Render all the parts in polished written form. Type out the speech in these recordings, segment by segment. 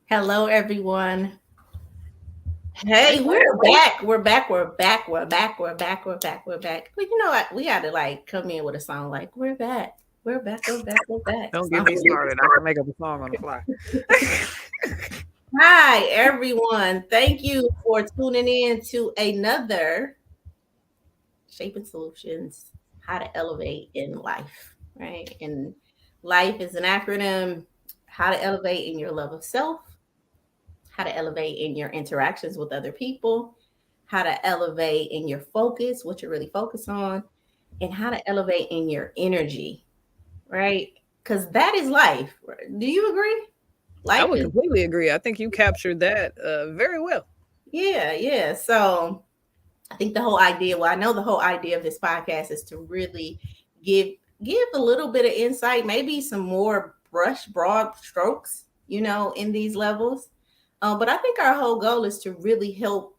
Hello, everyone. Hey, we're back. We're back. We're back. We're back. We're back. We're back. We're back. Well, you know what? We had to like come in with a song like "We're back. We're back. We're back. We're back." Don't get So, me started. I can make up a song on the fly. hi, everyone. Thank you for tuning in to another Shaping Solutions: How to Elevate in Life. Right, and life is an acronym. How to elevate in your love of self, how to elevate in your interactions with other people, how to elevate in your focus, what you're really focused on, and how to elevate in your energy, right? Because that is life. Do you agree? I Life would is, completely agree. I think you captured that very well. yeah, yeah. So I think the whole idea, well, I know the whole idea of this podcast is to really give give a little bit of insight, maybe some more broad strokes, in these levels. But I think our whole goal is to really help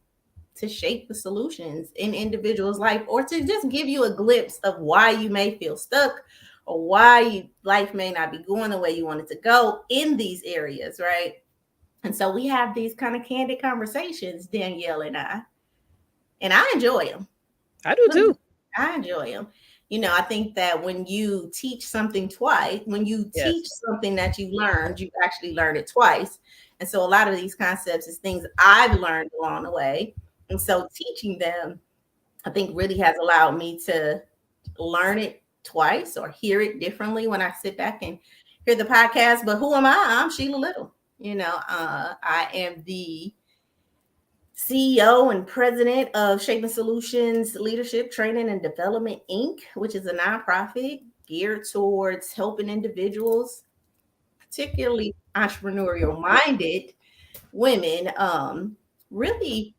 to shape the solutions in individuals' life or to just give you a glimpse of why you may feel stuck or why life may not be going the way you want it to go in these areas, right? And so we have these kind of candid conversations, Danielle and I enjoy them. I do too. I enjoy them. I think that when you teach something twice, when you teach Yes. something that you learned, you actually learn it twice. And so a lot of these concepts is things I've learned along the way. And so teaching them, I think really has allowed me to learn it twice or hear it differently when I sit back and hear the podcast. But who am I? I'm Sheila Little. I am the CEO and president of Shaping Solutions Leadership Training and Development Inc., which is a nonprofit geared towards helping individuals, particularly entrepreneurial minded women, really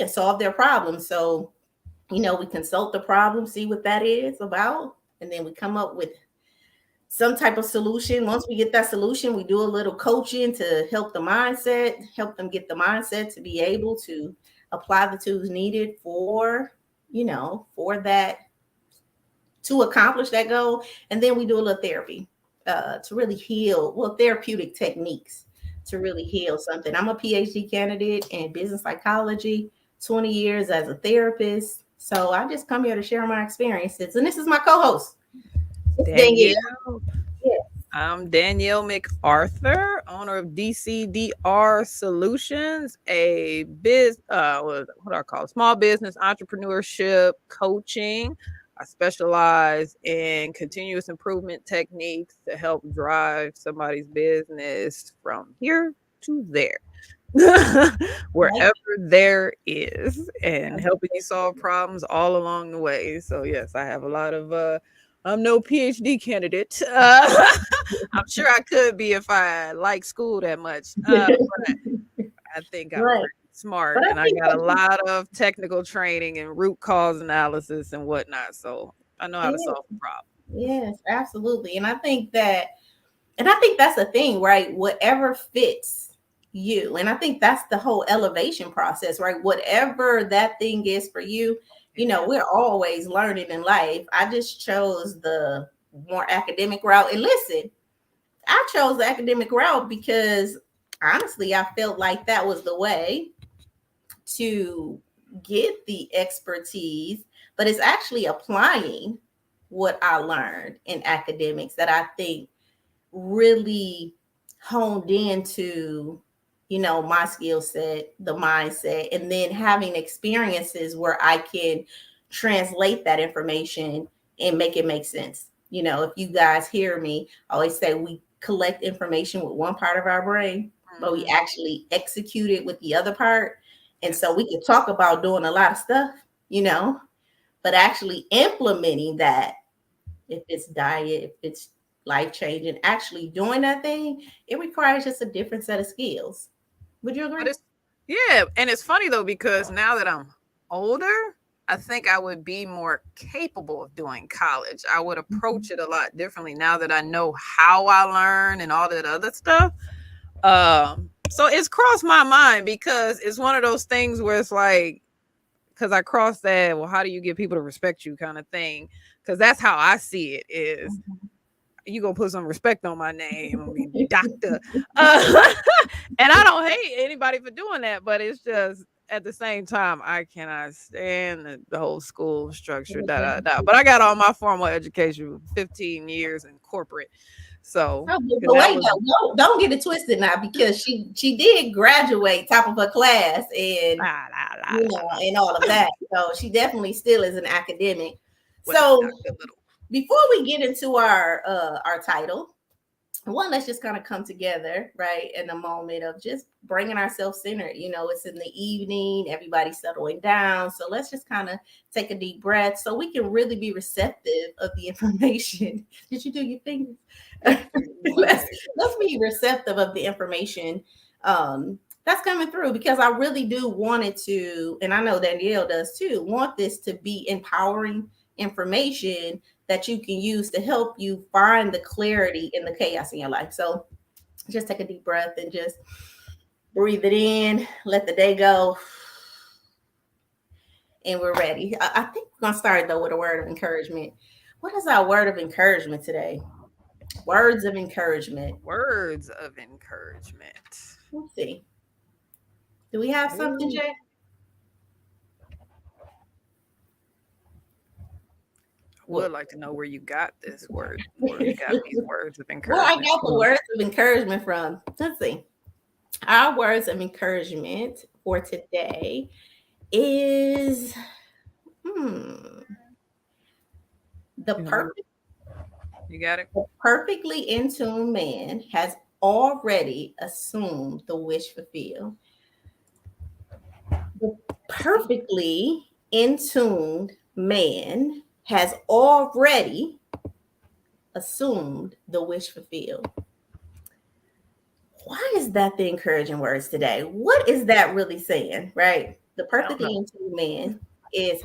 solve their problems. So, we consult the problem, see what that is about, and then we come up with some type of solution. Once we get that solution, we do a little coaching to help the mindset, help them get the mindset to be able to apply the tools needed for that to accomplish that goal. And then we do a little therapy to really heal, well, therapeutic techniques to really heal something. I'm a PhD candidate in business psychology, 20 years as a therapist. So I just come here to share my experiences. And this is my co-host, Danielle. Danielle. Yeah. I'm Danielle MacArthur, owner of DCDR Solutions, a what do I call it? Small business entrepreneurship coaching. I specialize in continuous improvement techniques to help drive somebody's business from here to there. Like, Wherever there is, and helping you solve problems all along the way. So yes, I have a lot of I'm no PhD candidate. I'm sure I could be if I like school that much. But I think I'm right. pretty smart But I and I think got a lot of technical training and root cause analysis and whatnot. So I know how to yes, solve a problem. yes, absolutely. And I think that's the thing, right? Whatever fits you. And I think that's the whole elevation process, right? Whatever that thing is for you, Yeah. we're always learning in life. I just chose the more academic route. And listen, I chose the academic route because honestly, I felt like that was the way to get the expertise, but it's actually applying what I learned in academics that I think really honed into, my skill set, the mindset, and then having experiences where I can translate that information and make it make sense. If you guys hear me, I always say we collect information with one part of our brain, but we Mhm. actually execute it with the other part. And so Yes. we can talk about doing a lot of stuff, you know, but actually implementing that, if it's diet, if it's life changing, actually doing that thing, it requires just a different set of skills. Would you But agree? it's yeah, and it's funny though because now that I'm older, I think I would be more capable of doing college. I would approach it a lot differently now that I know how I learn and all that other stuff. So it's crossed my mind because it's one of those things where it's like because I crossed that, well, how do you get people to respect you kind of thing? Because that's how I see it is you gonna put some respect on my name. I mean, doctor. Uh, and I don't hate anybody for doing that, but it's just at the same time, I cannot stand the whole school structure. But I got all my formal education, 15 years in corporate. So but wait, don't get it twisted now, because she did graduate top of her class and and all of that. So she definitely still is an academic. So before we get into our title, let's just kind of come together, right, in a moment of just bringing ourselves centered. It's in the evening, everybody's settling down, so let's just kind of take a deep breath so we can really be receptive of the information. Did you do your fingers? let's be receptive of the information that's coming through, because I really do want it to, and I know Danielle does too, want this to be empowering information that you can use to help you find the clarity in the chaos in your life. So just take a deep breath and just breathe it in, let the day go, and we're ready. I think we're going to start, though, with a word of encouragement. What is our word of encouragement today? Words of encouragement. Words of encouragement. Let's see. Do we have something, Jay? Would like to know where you got this word, where you got these words of encouragement. Where I got the words of encouragement from. Let's see. Our words of encouragement for today is the perfect. You got it. The perfectly in tune man has already assumed the wish fulfilled. The perfectly in tuned man has already assumed the wish fulfilled. Why is that the encouraging words today? What is that really saying, right? The perfectly in tuned man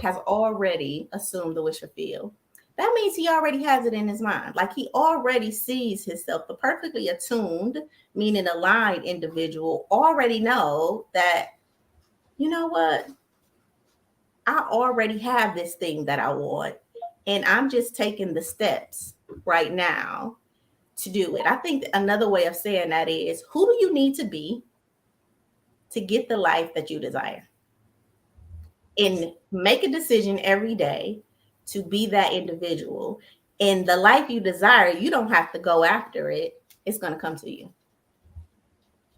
has already assumed the wish fulfilled. That means he already has it in his mind. Like, he already sees himself. The perfectly attuned, meaning aligned individual, already know that, you know what? I already have this thing that I want, and I'm just taking the steps right now to do it. I think another way of saying that is, who do you need to be to get the life that you desire? And make a decision every day to be that individual. And the life you desire, you don't have to go after it. It's going to come to you.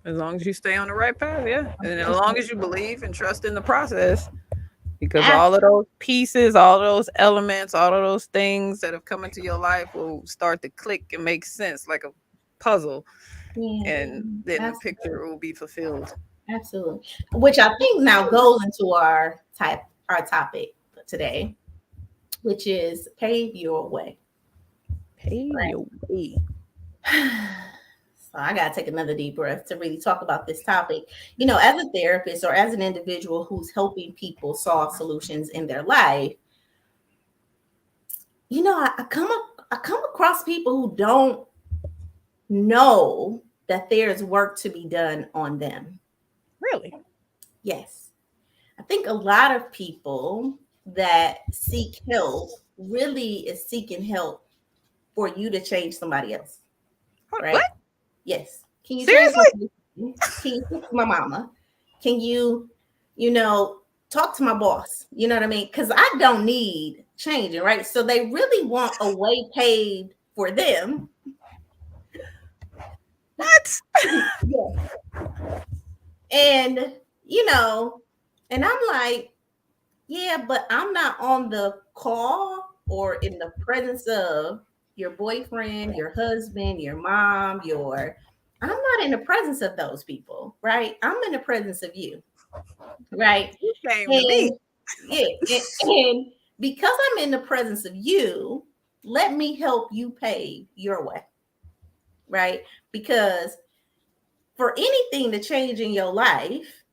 As long as you stay on the right path, yeah. And as long as you believe and trust in the process. Because all of those pieces, all of those elements, all of those things that have come into your life will start to click and make sense like a puzzle. Yeah, and then the picture will be fulfilled. Absolutely. Which I think now goes into our topic today, which is pave your way. Pave your way. So I got to take another deep breath to really talk about this topic. As a therapist or as an individual who's helping people solve solutions in their life, I come across people who don't know that there's work to be done on them. Really? Yes. I think a lot of people that seek help really is seeking help for you to change somebody else. Right? What? Yes. Can you seriously? Can you talk to my mama? Can you, talk to my boss? You know what I mean? Because I don't need changing, right? So they really want a way paved for them. What? Yeah. And, and I'm like, yeah, but I'm not on the call or in the presence of your boyfriend, your husband, your mom, I'm not in the presence of those people, right? I'm in the presence of you, right? You came to me. Yeah, and because I'm in the presence of you, let me help you pave your way, right? Because for anything to change in your life,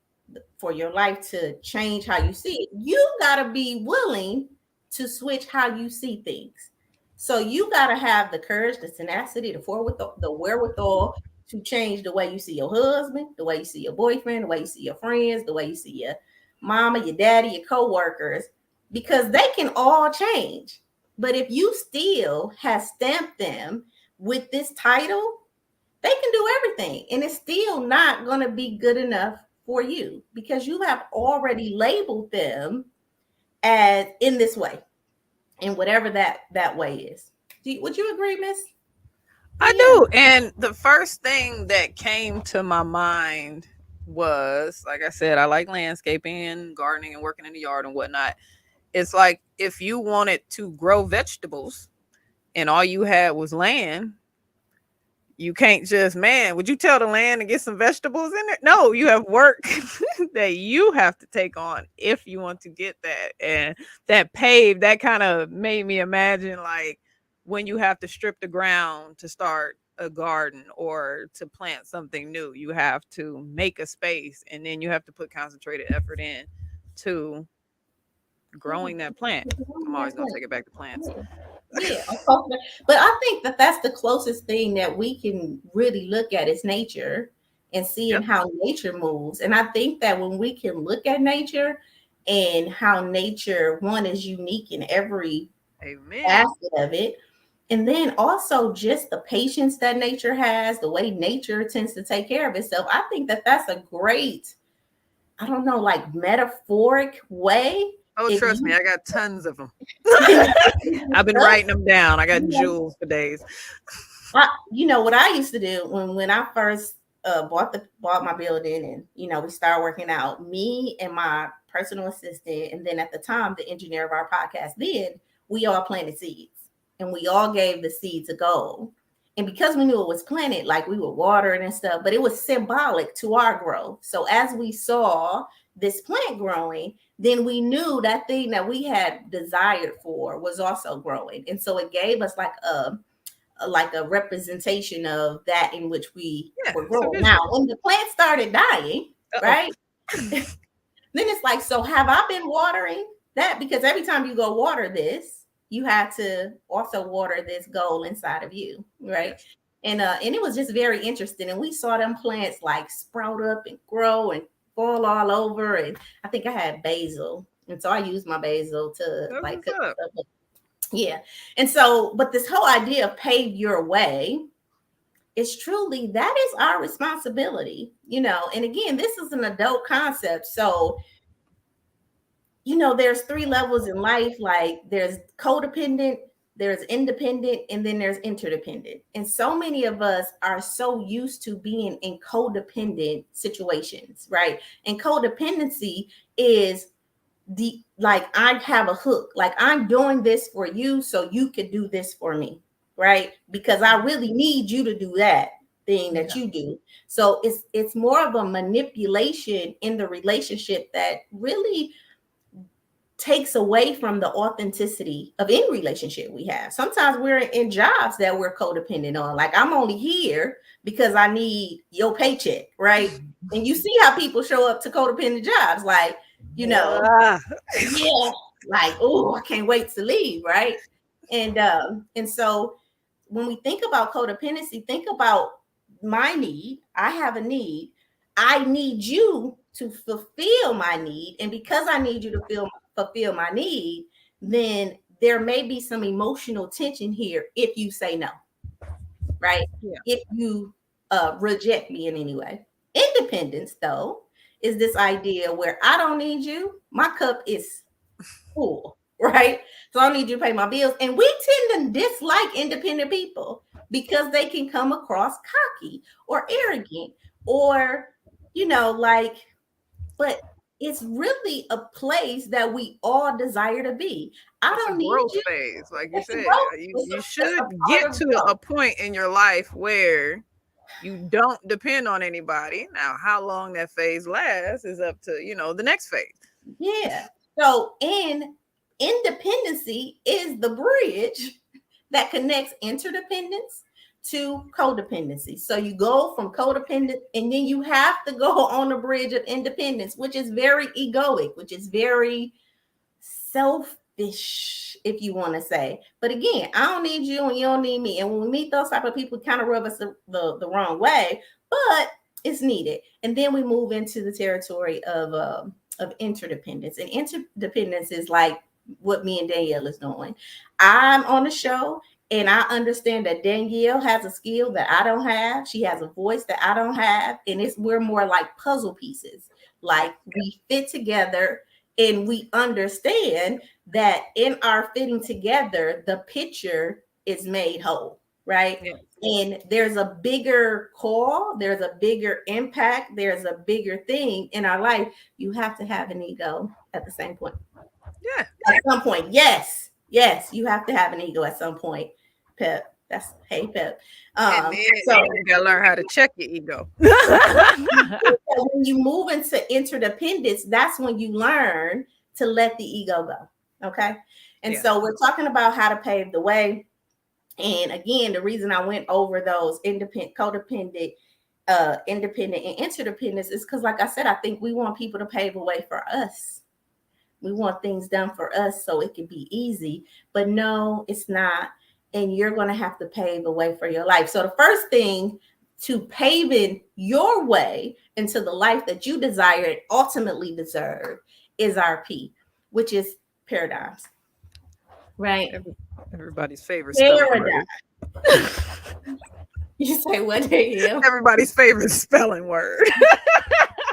for your life to change how you see it, you got to be willing to switch how you see things. So you got to have the courage, the tenacity, the wherewithal to change the way you see your husband, the way you see your boyfriend, the way you see your friends, the way you see your mama, your daddy, your coworkers, because they can all change. But if you still have stamped them with this title, they can do everything. And it's still not going to be good enough for you because you have already labeled them as in this way, in whatever that way is. Would you agree, Miss? I do. And the first thing that came to my mind was, like I said, I like landscaping and gardening and working in the yard and whatnot. It's like if you wanted to grow vegetables and all you had was land, you can't just, man, would you tell the land to get some vegetables in there? No, you have work that you have to take on if you want to get that. And that kind of made me imagine like when you have to strip the ground to start a garden or to plant something new, you have to make a space and then you have to put concentrated effort in to growing that plant. I'm always going to take it back to plants. Yeah, but I think that that's the closest thing that we can really look at is nature and seeing how nature moves. And I think that when we can look at nature and how nature, one, is unique in every aspect of it, and then also just the patience that nature has, the way nature tends to take care of itself, I think that that's a great, I don't know, like metaphoric way. Oh, trust me, I got tons of them. I've been writing them down. I got jewels for days. You know what I used to do when I first bought my building, and we started working out. Me and my personal assistant, and then at the time the engineer of our podcast, then we all planted seeds, and we all gave the seeds a go. And because we knew it was planted, like we would water it and stuff, but it was symbolic to our growth. So as we saw this plant growing, then we knew that thing that we had desired for was also growing. And so it gave us like a representation of that in which we were growing. Now, when the plant started dying, right? Then it's like, so have I been watering that? Because every time you go water this, you have to also water this goal inside of you, right? And it was just very interesting. And we saw them plants like sprout up and grow and fall all over. And I think I had basil. And so I used my basil to like cook stuff. Yeah. And so, but this whole idea of pave your way is truly, that is our responsibility, and again, this is an adult concept. So, there's 3 levels in life. Like there's codependent, there's independent, and then there's interdependent. And so many of us are so used to being in codependent situations, right? And codependency is like I have a hook, like I'm doing this for you so you could do this for me, right? Because I really need you to do that thing that you do. So it's more of a manipulation in the relationship that really takes away from the authenticity of any relationship we have. Sometimes we're in jobs that we're codependent on. Like I'm only here because I need your paycheck, right? And you see how people show up to codependent jobs, like, like, oh, I can't wait to leave, right? And so when we think about codependency, think about my need. I have a need. I need you to fulfill my need. And because I need you to fulfill my need, then there may be some emotional tension here if you say no, right? Yeah. If you reject me in any way. Independence, though, is this idea where I don't need you. My cup is full, right? So I don't need you to pay my bills. And we tend to dislike independent people because they can come across cocky or arrogant or, but it's really a place that we all desire to be. I don't need growth phase, like you said. You should get to a point in your life where you don't depend on anybody. Now, how long that phase lasts is up to, the next phase. Yeah. So independency is the bridge that connects interdependence to codependency. So you go from codependent and then you have to go on the bridge of independence, which is very egoic, which is very selfish, if you want to say. But again, I don't need you and you don't need me. And when we meet those type of people, kind of rub us the wrong way, but it's needed. And then we move into the territory of interdependence. And interdependence is like what me and Danielle is doing. I'm on the show And I understand that Danielle has a skill that I don't have. She has a voice that I don't have. And we're more like puzzle pieces. Like we fit together and we understand that in our fitting together, the picture is made whole, right? Yeah. And there's a bigger call, there's a bigger impact, there's a bigger thing in our life. You have to have an ego at the same point. Yeah. At some point, yes, you have to have an ego at some point. Pep, that's hey Pep. And then So you gotta learn how to check your ego. when you move into interdependence, that's when you learn to let the ego go. Okay. And so we're talking about how to pave the way. And again, the reason I went over those independent, codependent, independent, and interdependence is because, like I said, I think we want people to pave a way for us. We want things done for us so it can be easy. But no, it's not. And you're going to have to pave a way for your life. So the first thing to paving your way into the life that you desire and ultimately deserve is RP, which is paradigms. Right? Everybody's favorite Paradigm. You say what the hell? Everybody's favorite spelling word.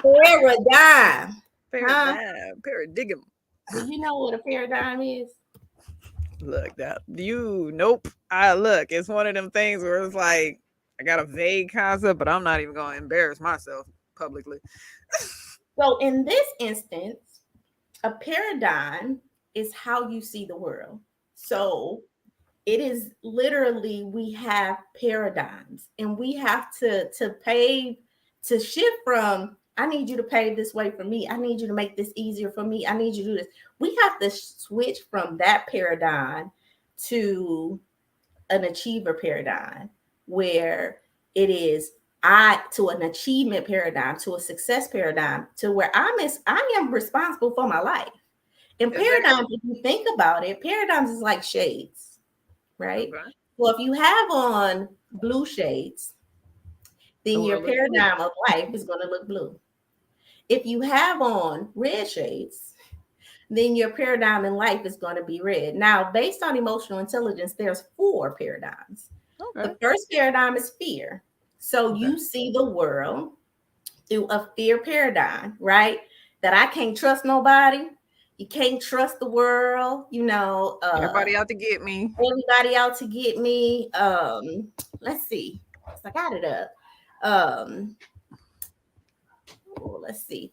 Paradigm. Paradigm. Do you know what a paradigm is? Look, nope. Look, it's one of them things where it's like, I got a vague concept, but I'm not even going to embarrass myself publicly. So in this instance, a paradigm is how you see the world. So it is literally, we have paradigms and we have to shift from, I need you to pave this way for me. I need you to make this easier for me. I need you to do this. We have to switch from that paradigm to an achiever paradigm, where it is to an achievement paradigm, to a success paradigm, to where I am responsible for my life. And paradigms, if you think about it, paradigms is like shades, right? Okay. Well, if you have on blue shades, then your paradigm of life is going to look blue. If you have on red shades, then your paradigm in life is going to be red. Now, based on emotional intelligence, there's 4 paradigms. Okay. The first paradigm is fear. So you see the world through a fear paradigm, right? That I can't trust nobody. You can't trust the world, everybody out to get me. Everybody out to get me. Let's see. I got it up. Let's see.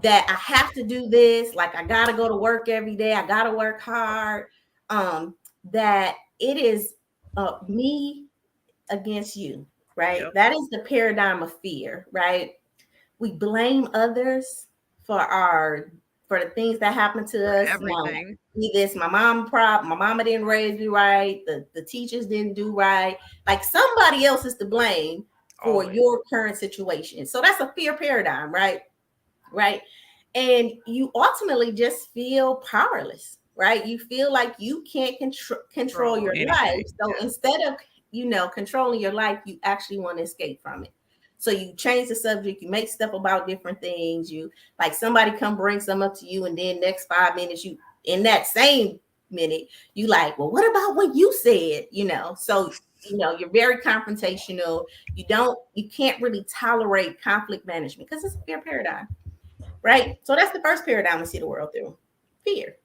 That I have to do this, like I gotta go to work every day, I gotta work hard. That it is me against you, right? Yep. That is the paradigm of fear, right? We blame others for the things that happen to us. Everything. This my mom problem. My mama didn't raise me right. The teachers didn't do right. Like somebody else is to blame for your current situation. So that's a fear paradigm, right? Right. And you ultimately just feel powerless, right? You feel like you can't control your life. So instead of, controlling your life, you actually want to escape from it. So you change the subject, you make stuff about different things. You like somebody come bring some up to you, and then next 5 minutes, you in that same minute, you like, well, what about what you said? So you're very confrontational. You can't really tolerate conflict management because it's a fear paradigm. Right. So that's the first paradigm we see the world through. Fear.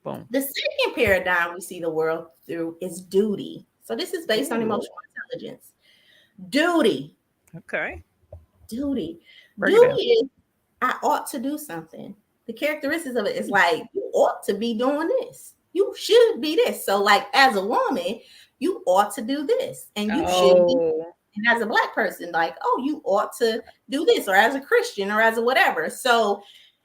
Boom. The second paradigm we see the world through is duty. So this is based on emotional intelligence. Duty. Okay. Duty. Duty is I ought to do something. The characteristics of it is like, you ought to be doing this. You should be this. So like as a woman, you ought to do this. And you should be. And as a Black person, like, oh, you ought to do this, or as a Christian, or as a whatever. So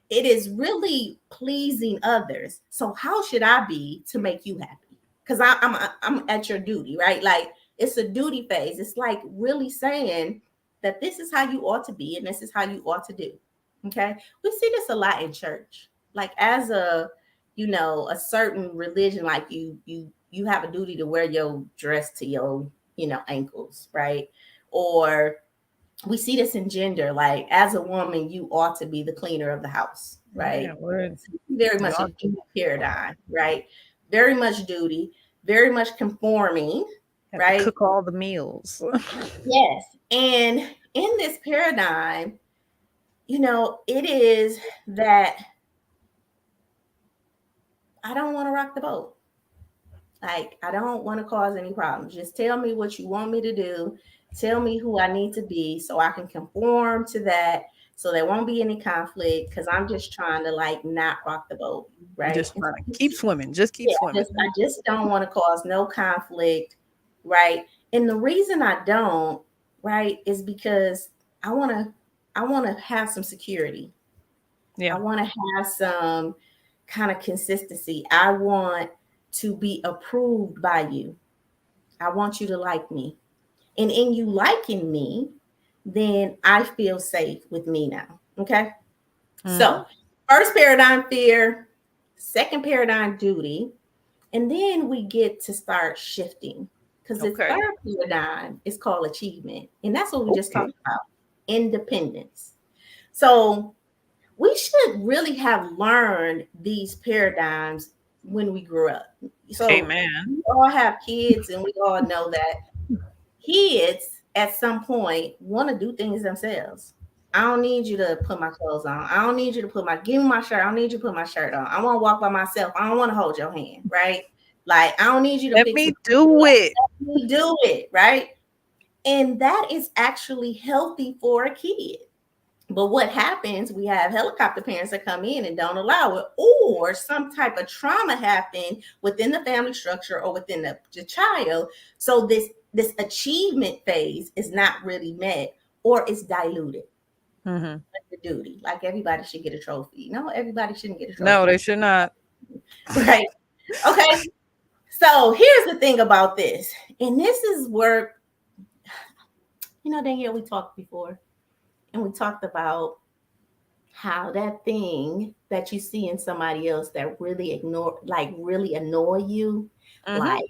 it is really pleasing others. So how should I be to make you happy? Because I'm at your duty, right? Like it's a duty phase. It's like really saying that this is how you ought to be, and this is how you ought to do. Okay, we see this a lot in church. Like as a certain religion, like you have a duty to wear your dress to your ankles, right? Or we see this in gender, like as a woman, you ought to be the cleaner of the house, right? Yeah, very much a duty paradigm, right? Very much duty. very much conforming, Have right? to cook all the meals. Yes. And in this paradigm, it is that I don't want to rock the boat. Like, I don't want to cause any problems. Just tell me what you want me to do. Tell me who I need to be so I can conform to that. So there won't be any conflict because I'm just trying to like not rock the boat, right? Just keep swimming. Just keep swimming. I just don't want to cause no conflict, right? And the reason I don't, right, is because I want to have some security. Yeah. I want to have some kind of consistency. I want to be approved by you. I want you to like me. And in you liking me, then I feel safe with me now. Okay. Mm-hmm. So, first paradigm, fear. Second paradigm, duty. And then we get to start shifting because the third paradigm is called achievement. And that's what we just talked about, independence. So, we should really have learned these paradigms when we grew up. So Amen. We all have kids and we all know that kids at some point want to do things themselves. I don't need you to put my clothes on. I don't need you to give me my shirt. I don't need you to put my shirt on. I want to walk by myself. I don't want to hold your hand, right? Like, I don't need you to let me do it. Let me do it, right? And that is actually healthy for a kid. But what happens, we have helicopter parents that come in and don't allow it, or some type of trauma happened within the family structure or within the child. So this achievement phase is not really met or it's diluted. Mm-hmm. Like the duty, like everybody should get a trophy. No, everybody shouldn't get a trophy. No, they should not. Right. Okay. So here's the thing about this. And this is where, Danielle, we talked before. And we talked about how that thing that you see in somebody else that really really annoy you, like,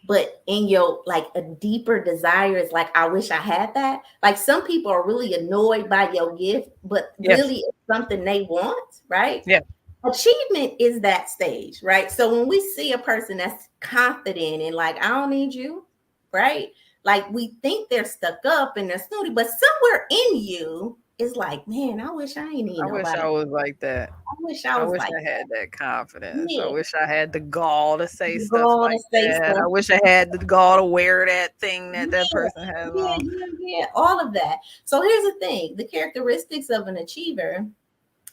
but in your, like, a deeper desire is like, I wish I had that. Like, some people are really annoyed by your gift, but really it's something they want, right? Yeah. Achievement is that stage, right? So when we see a person that's confident and like, I don't need you, right? Like, we think they're stuck up and they're snooty, but somewhere in you is like, man, I wish I ain't need nobody. I wish I was like that. I wish I had that confidence. Yeah. I wish I had the gall to say stuff like that. Stuff. I wish I had the gall to wear that thing that person has on. Yeah, all of that. So here's the thing. The characteristics of an achiever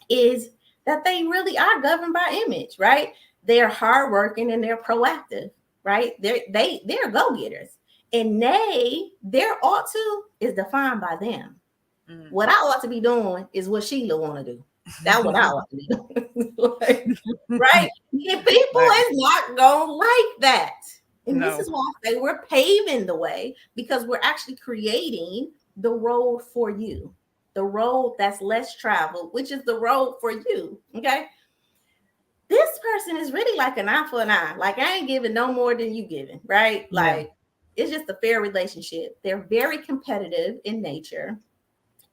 is that they really are governed by image, right? They're hardworking and they're proactive, right? They're go-getters. And their ought to is defined by them. Mm. What I ought to be doing is what Sheila want to do. That's what I ought to be doing. Right? And people is not going to like that. And this is why I say we're paving the way, because we're actually creating the road for you. The road that's less traveled, which is the road for you. Okay? This person is really like an eye for an eye. Like, I ain't giving no more than you giving, right? Like, it's just a fair relationship. They're very competitive in nature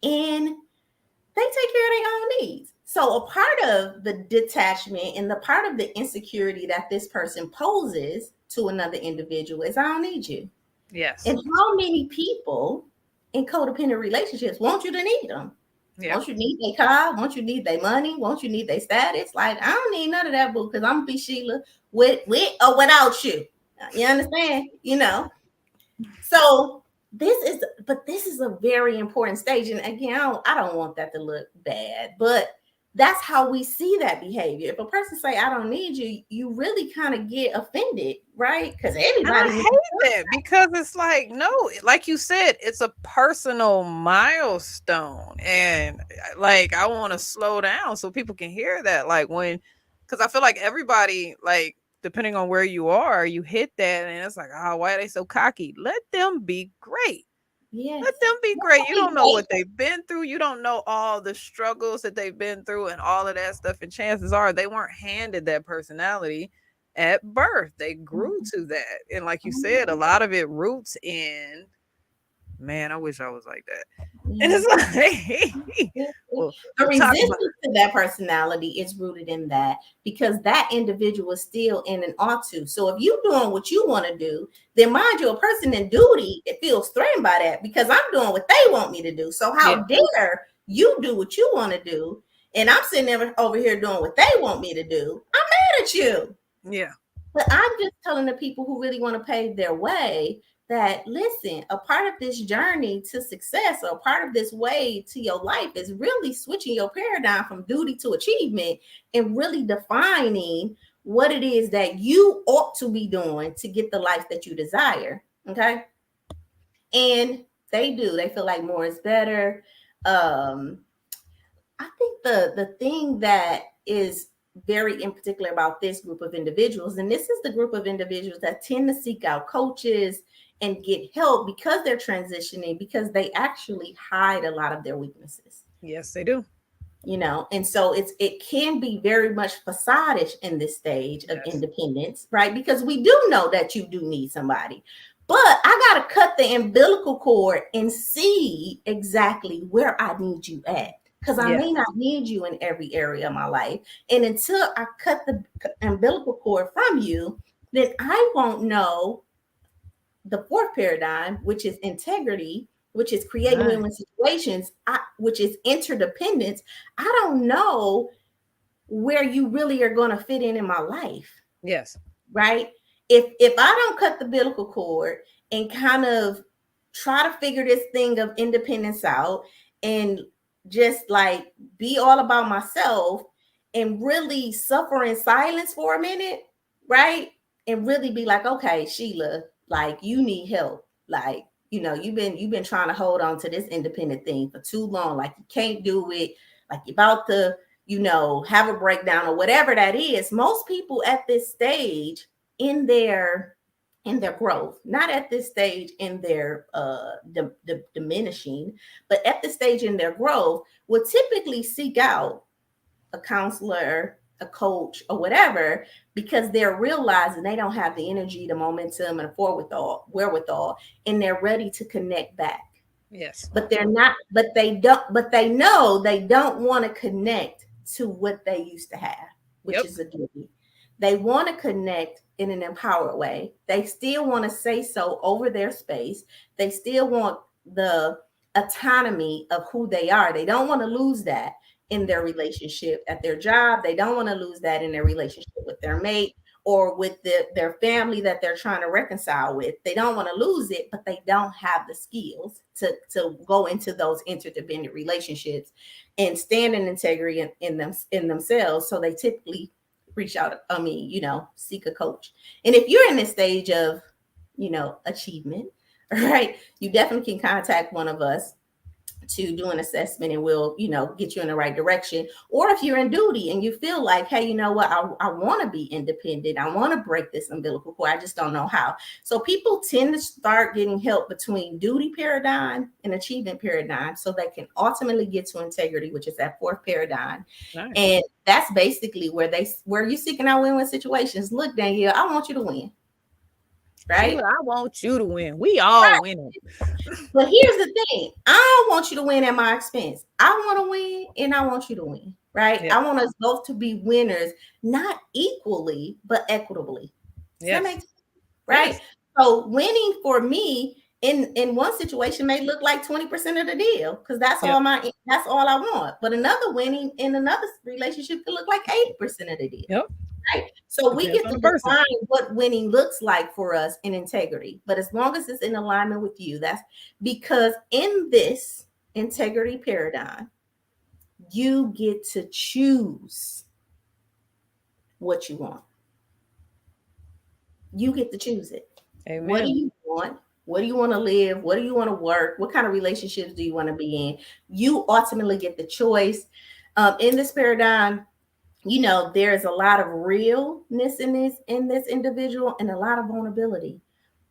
and they take care of their own needs. So a part of the detachment and the part of the insecurity that this person poses to another individual is, I don't need you. Yes. And how many people in codependent relationships want you to need them? Yeah. Won't you need their car? Won't you need their money? Won't you need their status? Like, I don't need none of that, boo, because I'm going to be Sheila with or without you. You understand? So this is a very important stage. And again, I don't want that to look bad, but that's how we see that behavior. If a person say, I don't need you, you really kind of get offended, right? Because everybody hate that, because it's like, no, like you said, it's a personal milestone. And like, I want to slow down so people can hear that. Like, because I feel like everybody, like, depending on where you are, you hit that and it's like, oh, why are they so cocky? Let them be great. Yes. Let them be great. You don't know what they've been through. You don't know all the struggles that they've been through and all of that stuff. And chances are they weren't handed that personality at birth. They grew to that. And like you said, a lot of it roots in man, I wish I was like that. And Yeah. it's like, well, The we'll talk about resistance to that personality is rooted in that, because that individual is still in an ought to. So if you're doing what you want to do, then mind you, a person in duty, it feels threatened by that, because I'm doing what they want me to do. So how yeah, dare you do what you want to do, and I'm sitting there over here doing what they want me to do? I'm mad at you. yeah, But I'm just telling the people who really want to pave their way that, listen, a part of this journey to success, or a part of this way to your life, is really switching your paradigm from duty to achievement, and really defining what it is that you ought to be doing to get the life that you desire. Okay. And they do. They feel like more is better. Um, I think the thing that is very in particular about this group of individuals, and this is the group of individuals that tend to seek out coaches and get help because they're transitioning, because they actually hide a lot of their weaknesses. yes, they do. And so it can be very much facadish in this stage of Yes, independence, right? Because we do know that you do need somebody, but I got to cut the umbilical cord and see exactly where I need you at, because I yes, may not need you in every area of my life. And until I cut the umbilical cord from you, then I won't know the fourth paradigm, which is integrity, which is creating right, win-win situations, which is interdependence. I don't know where you really are going to fit in my life, yes, right? If I don't cut the umbilical cord and kind of try to figure this thing of independence out, and just like be all about myself, and really suffer in silence for a minute, right? And really be like, okay, Sheila, like, you need help. Like, you've been trying to hold on to this independent thing for too long. Like, you can't do it. Like, you're about to, have a breakdown or whatever that is. Most people at this stage in their growth, not at this stage in their diminishing, but at the stage in their growth, will typically seek out a counselor, a coach, or whatever, because they're realizing they don't have the energy, the momentum, and the wherewithal, and they're ready to connect back. yes, But they're not, but they know they don't want to connect to what they used to have, which yep, is a duty. They want to connect in an empowered way. They still want to say so over their space. They still want the autonomy of who they are. They don't want to lose that in their relationship at their job. They don't want to lose that in their relationship with their mate, or with their family that they're trying to reconcile with. They don't want to lose it, but they don't have the skills to go into those interdependent relationships and stand in integrity in themselves. So they typically reach out, seek a coach. And if you're in this stage of, achievement, right, you definitely can contact one of us to do an assessment, and we'll, get you in the right direction. Or if you're in duty and you feel like, hey, you know what, I want to be independent, I want to break this umbilical cord, I just don't know how. So people tend to start getting help between duty paradigm and achievement paradigm, so they can ultimately get to integrity, which is that fourth paradigm. right. And that's basically where you're seeking out win-win situations. Look, Danielle, I want you to win, Sheila, right? I want you to win. We all winning. But here's the thing. I don't want you to win at my expense. I want to win, and I want you to win, right? Yeah. I want us both to be winners, not equally, but equitably. Does that make Yes. sense? Right? Yes. So winning for me in one situation may look like 20% of the deal, because that's Yep. all I want. But another winning in another relationship could look like 80% of the deal. Yep. Right. So we Depends get on to the person. define what winning looks like for us in integrity. But as long as it's in alignment with you, that's because in this integrity paradigm, you get to choose what you want. You get to choose it. What do Amen. you want? What do you want to live? What do you want to work? What kind of relationships do you want to be in? You ultimately get the choice. In this paradigm, there's a lot of realness in this individual, and a lot of vulnerability.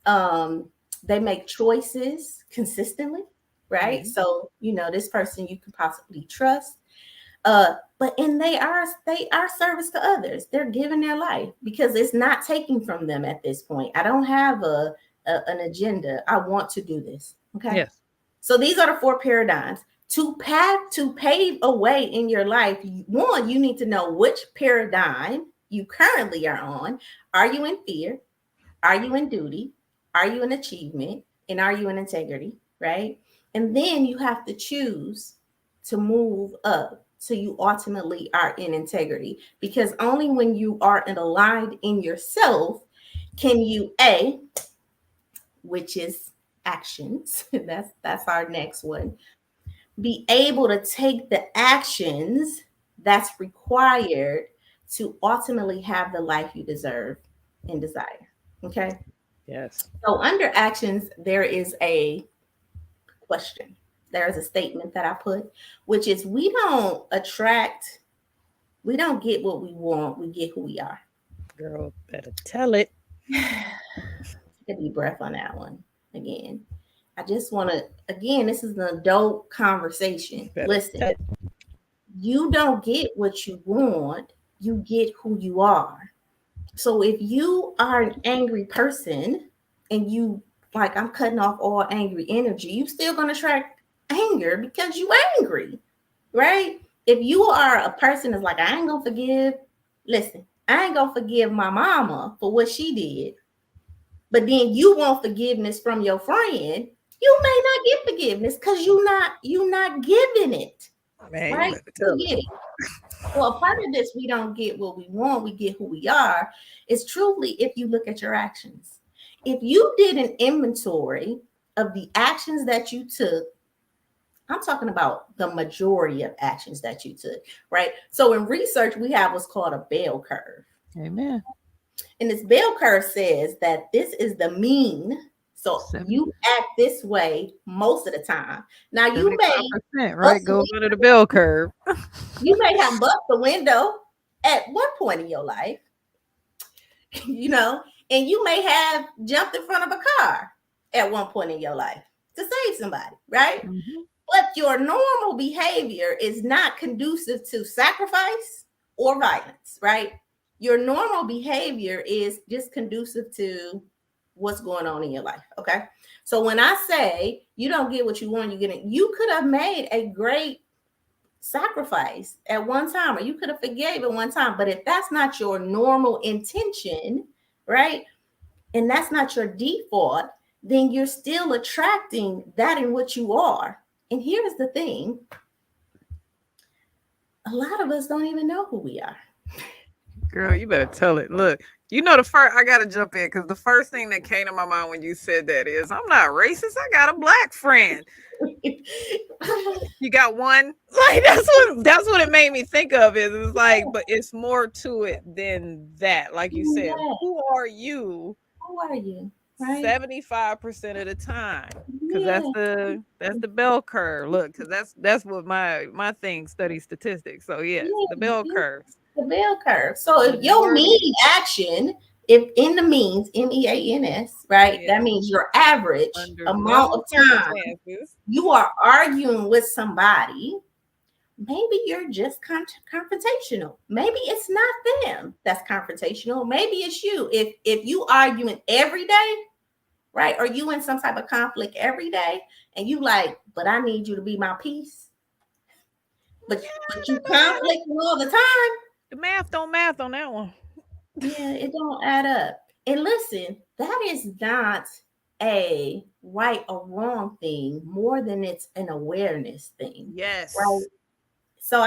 They make choices consistently, right? Mhm. So this person you can possibly trust. But and they are service to others. They're giving their life, because it's not taking from them at this point. I don't have a an agenda. I want to do this. Okay. Yes. So these are the 4 paradigms. To pave a way in your life, one, you need to know which paradigm you currently are on. Are you in fear? Are you in duty? Are you in achievement? And are you in integrity? Right? And then you have to choose to move up so you ultimately are in integrity. Because only when you are aligned in yourself can you, which is actions. That's our next one. Be able to take the actions that's required to ultimately have the life you deserve and desire. Okay. Yes. So under actions, there is a question. There is a statement that I put, which is we don't get what we want, we get who we are. Girl, better tell it. Take a deep breath on that one again. I just want to, again, this is an adult conversation. Better Listen, tell it. you don't get what you want, you get who you are. So if you are an angry person and you like, I'm cutting off all angry energy, you still gonna attract anger because you angry, right? If you are a person that's like, I ain't gonna forgive, listen, I ain't gonna forgive my mama for what she did, but then you want forgiveness from your friend, you may not get forgiveness because you not giving it, Man, you right? better You tell it. get it. Well, part of this, we don't get what we want, we get who we are, is truly if you look at your actions. If you did an inventory of the actions that you took, I'm talking about the majority of actions that you took, right? So in research, we have what's called a bell curve. Amen. And this bell curve says that this is the mean. So 70, you act this way most of the time. Now you may 75%, right? bust Goes under the bell curve. you may have bust the window at one point in your life, you know, and you may have jumped in front of a car at one point in your life to save somebody, right? Mm-hmm. But your normal behavior is not conducive to sacrifice or violence, right? Your normal behavior is just conducive to what's going on in your life. Okay. So when I say you don't get what you want, you get it, you could have made a great sacrifice at one time, or you could have forgave at one time. But if that's not your normal intention, right? And that's not your default, then you're still attracting that in what you are. And here's the thing, a lot of us don't even know who we are. Girl, you better tell it. Look, you know the first I gotta jump in because the first thing that came to my mind when you said that is I'm not racist. I got a black friend. You got one? Like that's what it made me think of is it's like, but it's more to it than that. Like you said, Yeah, who are you who are you? Right? 75% of the time? Because Yeah, that's the bell curve. Look, because that's what my thing studies statistics. So yes, the yeah, bell yeah, curve. the bell curve. So if your Majority. mean action, if in the means, MEANS, right? Yeah. That means your average Under amount normal of time circumstances. you are arguing with somebody, maybe you're just confrontational. Maybe it's not them that's confrontational. Maybe it's you. If you arguing every day, right? Or you in some type of conflict every day, and you like, but I need you to be my peace. But you conflict all the time. The math don't math on that one. Yeah, it don't add up. And listen, that is not a right or wrong thing more than it's an awareness thing, right? Yes. So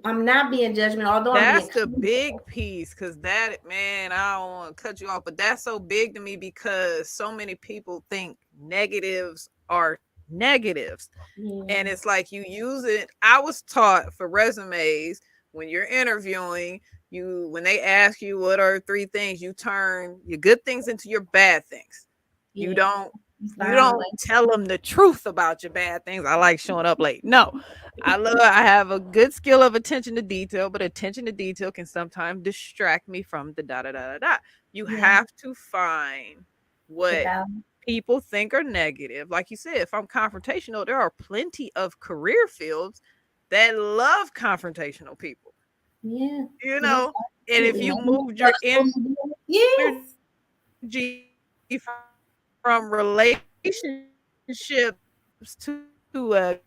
I'm not being judgmental, although I'm being That's the kind. big piece because that, man, I don't want to cut you off, but that's so big to me because so many people think negatives are negatives. Yeah, And it's like you use it. I was taught for resumes when you're interviewing, when they ask you what are 3 things, you turn your good things into your bad things. You yeah. don't You you find a don't way. tell them the truth about your bad things. I like showing up late. No. I have a good skill of attention to detail, but attention to detail can sometimes distract me from the da da da da da. You Yeah, have to find the what balance. people think are negative. Like you said, if I'm confrontational, there are plenty of career fields that love confrontational people. Yeah, You yes, know, and if absolutely. you Maybe moved your personal. Yes, energy from from relationships to a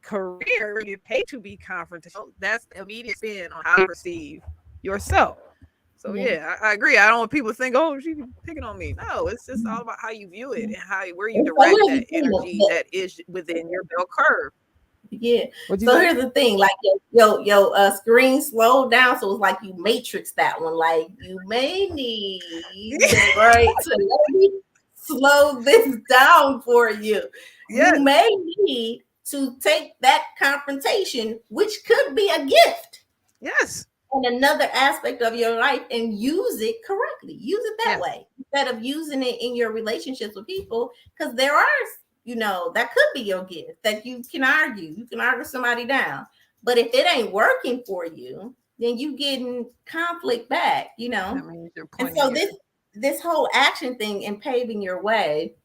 career, you pay to be confrontational. That's the immediate spin on how you perceive yourself. So Yeah. yeah, I agree. I don't want people to think, oh, she's picking on me. No, it's just all about how you view it and where you And so direct here's that the thing, energy that is within your bell curve. yeah. What'd you So say? here's the thing, like your screen slowed down, so it's like you matrix that one. Like you may need right to let me slow this down for you. You Yes, may need to take that confrontation, which could be a gift yes, in another aspect of your life, and use it correctly. Use it that yes. way instead of using it in your relationships with people, because there are, that could be your gift that you can argue somebody down. But if it ain't working for you, then you getting conflict back. That means you're And pointing so your. this whole action thing and paving your way,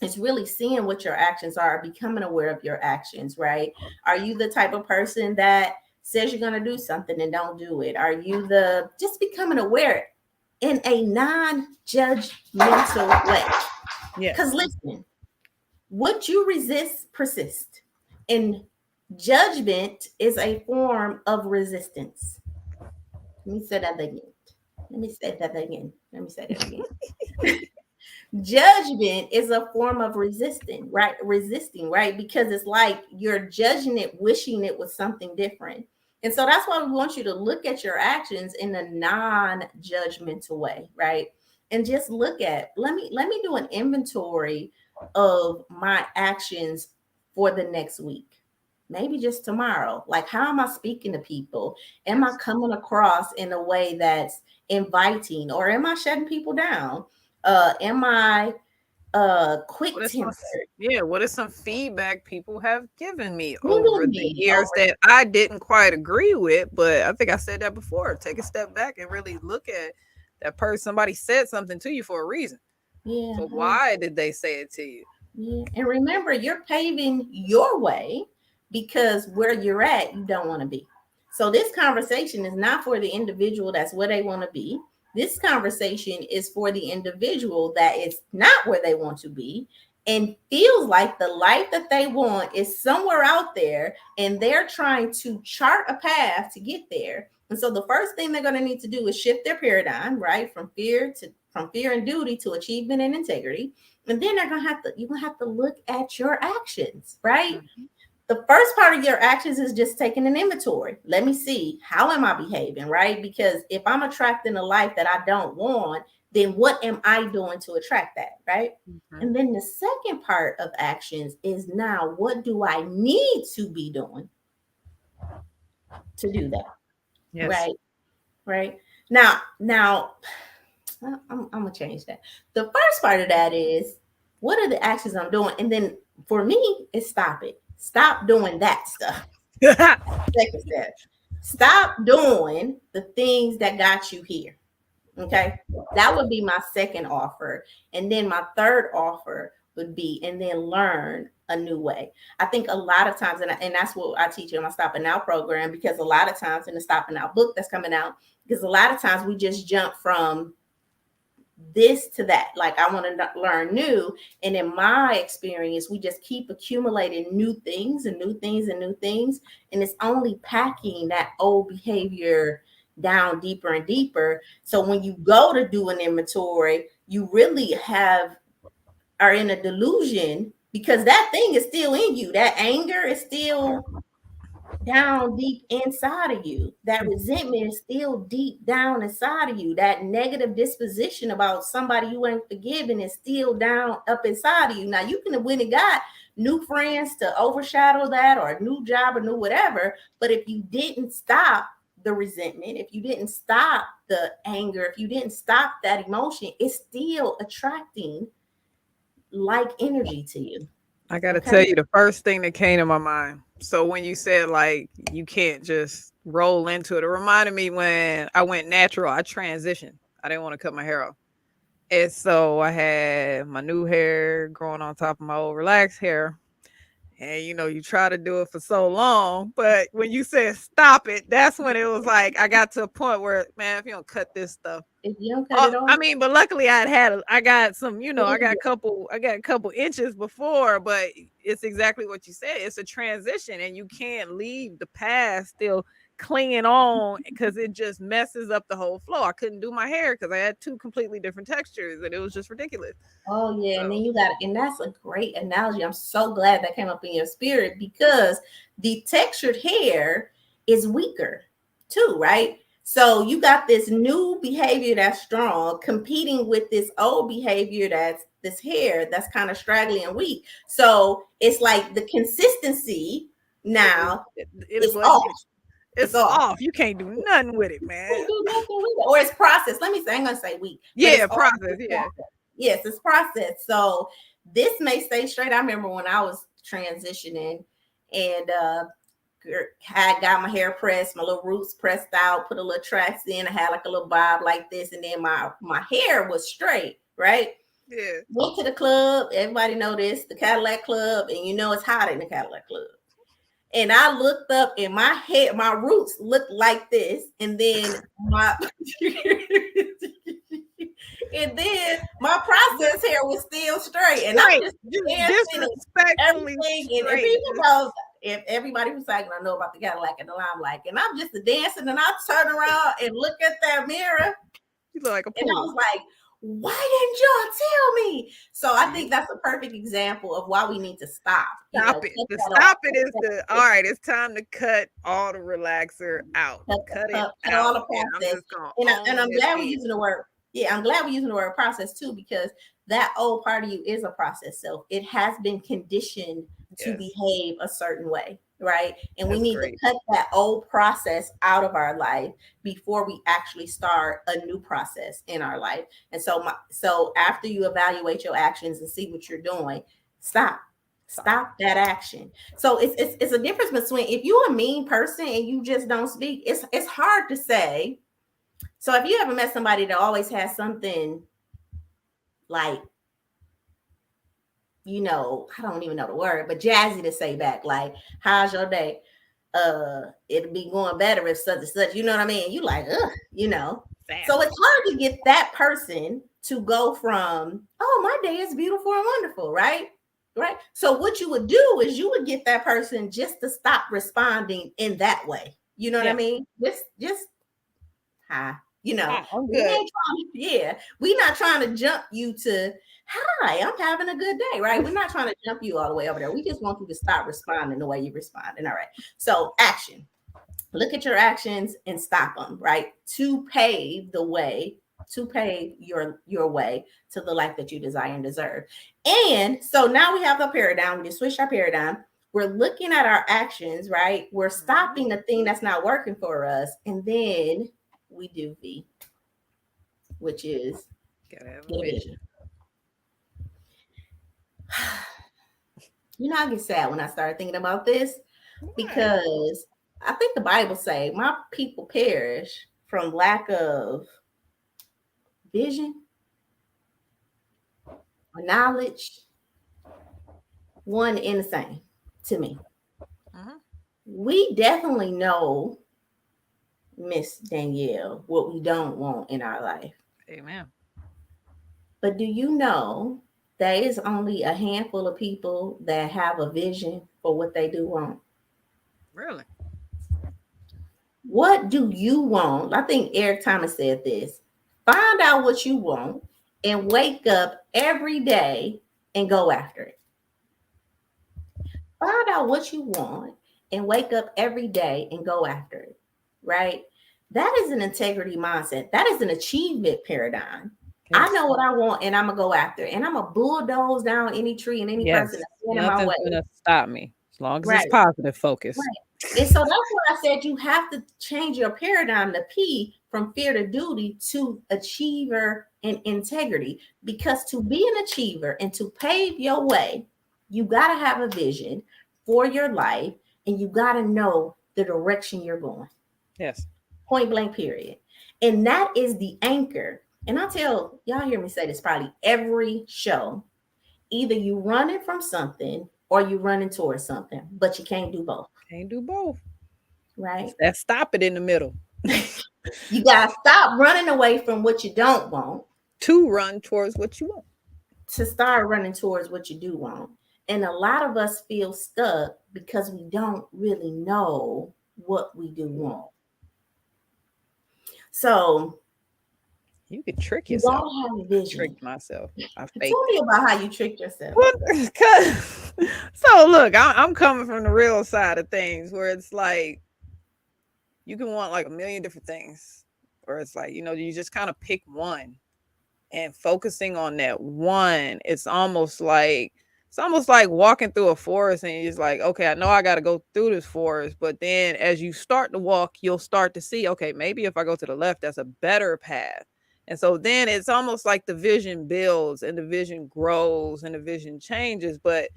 it's really seeing what your actions are, becoming aware of your actions, right? Are you the type of person that says you're going to do something and don't do it? Are you just becoming aware in a non-judgmental way? Yes. Because listen, what you resist persists. And judgment is a form of resistance. Let me say that again. Judgment is a form of resisting, right? Because it's like you're judging it, wishing it was something different. And so that's why we want you to look at your actions in a non-judgmental way, right? And just look at, let me do an inventory of my actions for the next week. Maybe just tomorrow. Like, how am I speaking to people? Am I coming across in a way that's inviting, or am I shutting people down? Am I quick What is some, tempered? what is some feedback people have given me over Giving the me years over. that I didn't quite agree with? But I think I said that before. Take a step back and really look at that person. Somebody said something to you for a reason. Yeah, So why did they say it to you? yeah. And remember, you're paving your way because where you're at, you don't want to be. So this conversation is not for the individual that's where they want to be. This conversation is for the individual that is not where they want to be and feels like the life that they want is somewhere out there, and they're trying to chart a path to get there. And so the first thing they're going to need to do is shift their paradigm, right? From fear and duty to achievement and integrity. And then you're gonna have to look at your actions, right? Mhm. The first part of your actions is just taking an inventory. Let me see, how am I behaving, right? Because if I'm attracting a life that I don't want, then what am I doing to attract that, right? Mhm. And then the second part of actions is, now what do I need to be doing to do that? Yes. Right? Right? Now I'm gonna change that. The first part of that is, what are the actions I'm doing? And then for me, it's stop it. Stop doing that stuff. Second step. Stop doing the things that got you here. Okay. That would be my second offer. And then my third offer would be, and then learn a new way. I think a lot of times, and that's what I teach in my Stopping Now program, because a lot of times in the Stopping Now book that's coming out, because a lot of times we just jump from this to that. Like, I want to learn new. And in my experience, we just keep accumulating new things and new things and new things. And it's only packing that old behavior down deeper and deeper. So when you go to do an inventory, you really are in a delusion, because that thing is still in you. That anger is still down deep inside of you. That resentment is still deep down inside of you. That negative disposition about somebody you ain't forgiven is still down up inside of you. Now, you can have went and got new friends to overshadow that, or a new job, or new whatever. But if you didn't stop the resentment, if you didn't stop the anger, if you didn't stop that emotion, it's still attracting like energy to you. I got to Okay. tell you the first thing that came to my mind. So when you said like you can't just roll into it, it reminded me when I went natural, I transitioned. I didn't want to cut my hair off. And so I had my new hair growing on top of my old relaxed hair. And you try to do it for so long, but when you said stop it, that's when it was like I got to a point where, man, if you don't cut this stuff. If you don't cut it off, I mean, but luckily I got some, I got a couple inches before, but it's exactly what you said. It's a transition, and you can't leave the past still clinging on because it just messes up the whole flow. I couldn't do my hair because I had two completely different textures, and it was just ridiculous. oh yeah, and then you got, and that's a great analogy. I'm so glad that came up in your spirit, because the textured hair is weaker too, right? So you got this new behavior that's strong competing with this old behavior that's this hair that's kind of straggly and weak. So it's like the consistency now is off. It's off. You can't do nothing with it, man. You can't do nothing with it. Or it's processed. Let me say, I'm gonna say weak. Yeah, process. Yeah. Yes, it's processed. So this may stay straight. I remember when I was transitioning and had got my hair pressed, my little roots pressed out, put a little tracks in. I had like a little bob like this, and then my hair was straight, right? Yeah. Went to the club. Everybody know this, the Cadillac Club, and it's hot in the Cadillac Club. And I looked up, and my roots looked like this, and then my and then my process hair was still straight, and I'm just disrespectfully everything. And people know, if everybody who's saying, I know about the Cadillac and the Limelight, and I'm just dancing, and I turn around and look at that mirror. You look like a and I was like, why didn't y'all tell me? So I think that's a perfect example of why we need to stop. Stop it. The stop it is all right. It's time to cut all the relaxer out. Cut it out. All the process. And I'm glad we're using the word. Yeah, I'm glad we're using the word process too, because that old part of you is a process self. It has been conditioned to behave a certain way, right? And we need to cut that old process out of our life before we actually start a new process in our life. And so after you evaluate your actions and see what you're doing, stop that action. So it's a difference between, if you're a mean person and you just don't speak, it's hard to say. So if you ever met somebody that always has something like, I don't even know the word, but jazzy to say back, like, how's your day? It'll be going better if such and such, you know what I mean? You like, So it's hard to get that person to go from, oh, my day is beautiful and wonderful, right? Right. So what you would do is you would get that person just to stop responding in that way. You know what I mean? Just hi. I'm good. We're not trying to jump you to, hi, I'm having a good day, right? We're not trying to jump you all the way over there. We just want you to stop responding the way you're responding. All right. So action. Look at your actions and stop them, right? To pave the way, to pave your way to the life that you desire and deserve. And so now we have a paradigm. We just switched our paradigm. We're looking at our actions, right? We're stopping the thing that's not working for us. And then we do V, which is get a vision. I get sad when I start thinking about this, because I think the Bible say my people perish from lack of vision or knowledge. One and the same to me. We definitely know, Miss Danielle, what we don't want in our life. Amen. But do you know there is only a handful of people that have a vision for what they do want? Really? What do you want? I think Eric Thomas said this. Find out what you want and wake up every day and go after it. Find out what you want and wake up every day and go after it, right? That is an integrity mindset. That is an achievement paradigm. Yes. I know what I want and I'm going to go after it. And I'm going to bulldoze down any tree and any person that's in my way. Nothing's going to stop me as long as it's positive focus. Right. And so that's what I said. You have to change your paradigm, the P, from fear to duty to achiever and integrity. Because to be an achiever and to pave your way, you got to have a vision for your life and you got to know the direction you're going. Yes. Point blank, period. And that is the anchor. And I tell y'all, hear me say this probably every show. Either you running from something or you running towards something, but you can't do both. Can't do both. Right? That stop it in the middle. You gotta stop running away from what you don't want to run towards what you want. To start running towards what you do want. And a lot of us feel stuck because we don't really know what we do want. So you could trick yourself. You don't have a vision. Tricked myself. I faked Tell me about how you tricked yourself. So look, I'm coming from the real side of things where it's like you can want like a million different things, or it's like, you just kind of pick one and focusing on that one. It's almost like walking through a forest and you're just like, okay, I know I got to go through this forest. But then as you start to walk, you'll start to see, okay, maybe if I go to the left, that's a better path. And so then it's almost like the vision builds and the vision grows and the vision changes, but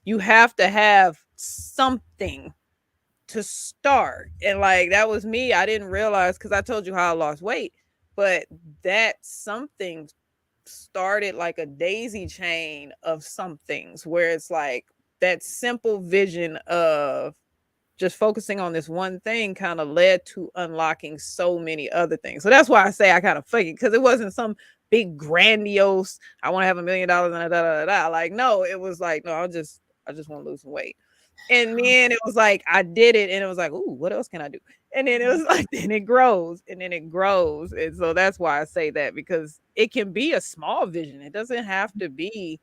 you have to have something to start. And like, that was me. I didn't realize, because I told you how I lost weight, but that something started like a daisy chain of some things where it's like that simple vision of just focusing on this one thing kind of led to unlocking so many other things. So that's why I say I kind of fake it, because it wasn't some big grandiose, I want to have $1 million and da, da, da, da. Like, no, it was like, no, I just want to lose some weight. And then it was like, I did it and it was like, ooh, what else can I do? And then it was like, then it grows and then it grows. And so that's why I say that, because it can be a small vision. It doesn't have to be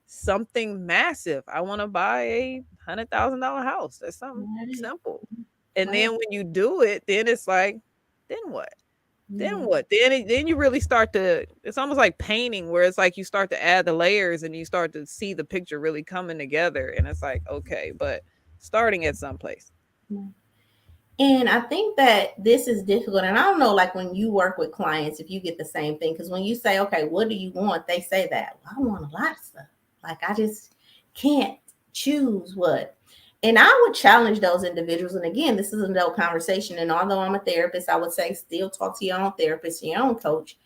something massive. I want to buy a $100,000 house. That's something simple. And then when you do it, then it's like, then what? Then what? Then you really start to, it's almost like painting, where it's like you start to add the layers and you start to see the picture really coming together. And it's like, okay, but starting at some place. And I think that this is difficult. And I don't know, like when you work with clients, if you get the same thing, because when you say, okay, what do you want? They say that, well, I want a lot of stuff. Like, I just can't choose what. And I would challenge those individuals. And again, this is an adult conversation. And although I'm a therapist, I would say still talk to your own therapist, your own coach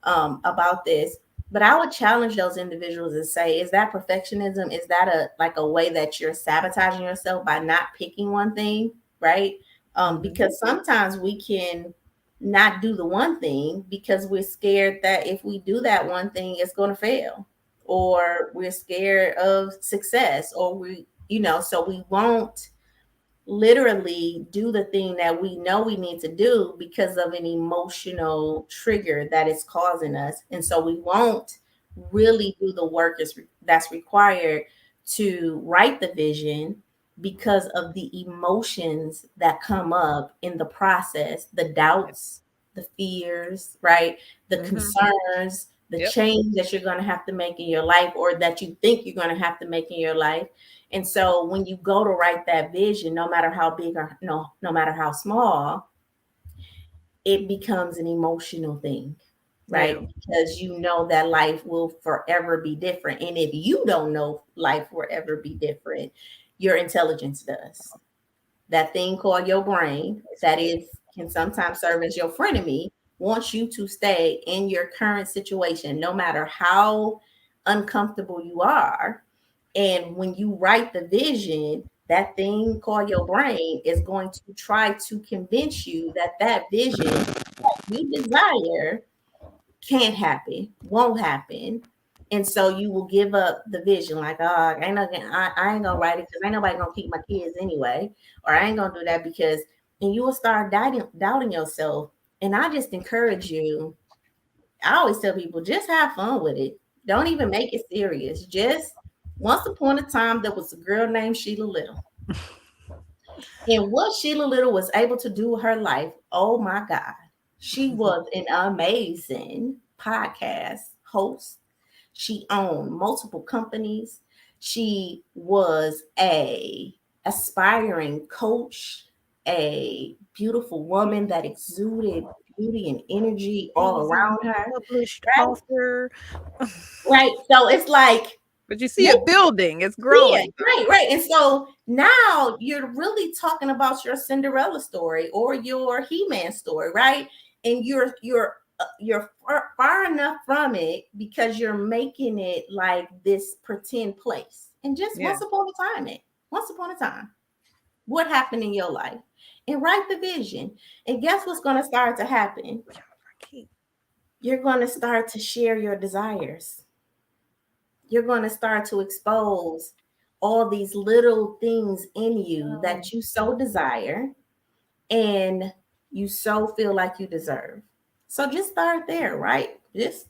about this. But I would challenge those individuals and say, is that perfectionism? Is that a way that you're sabotaging yourself by not picking one thing, right? Because sometimes we can not do the one thing because we're scared that if we do that one thing, it's going to fail, or we're scared of success, or so we won't literally do the thing that we know we need to do because of an emotional trigger that is causing us. And so we won't really do the work that's required to write the vision because of the emotions that come up in the process, the doubts, the fears, right? The concerns, the change that you're going to have to make in your life, or that you think you're going to have to make in your life. And so when you go to write that vision, no matter how big or no matter how small, it becomes an emotional thing, right? Yeah. Because you know that life will forever be different. And if you don't know life will ever be different, your intelligence does. That thing called your brain, that can sometimes serve as your frenemy, wants you to stay in your current situation, no matter how uncomfortable you are. And when you write the vision, that thing called your brain is going to try to convince you that vision that you desire can't happen, won't happen. And so you will give up the vision, like, oh, I ain't gonna write it because ain't nobody gonna keep my kids anyway, or I ain't gonna do that because, and you will start doubting yourself. And I just encourage you. I always tell people, just have fun with it. Don't even make it serious. Just once upon a time, there was a girl named Sheila Little. And what Sheila Little was able to do with her life, oh my God. She was an amazing podcast host. She owned multiple companies. She was a aspiring coach, a beautiful woman that exuded beauty and energy all around her. Published author. Right. So it's like, but you see it building, it's growing. Yeah, right. And so now you're really talking about your Cinderella story or your He-Man story, right? And you're you're far enough from it because you're making it like this pretend place. And just Yeah. once upon a time, what happened in your life? And write the vision. And guess what's going to start to happen? You're going to start to share your desires. You're going to start to expose all these little things in you that you so desire and you so feel like you deserve. So just start there, right? Just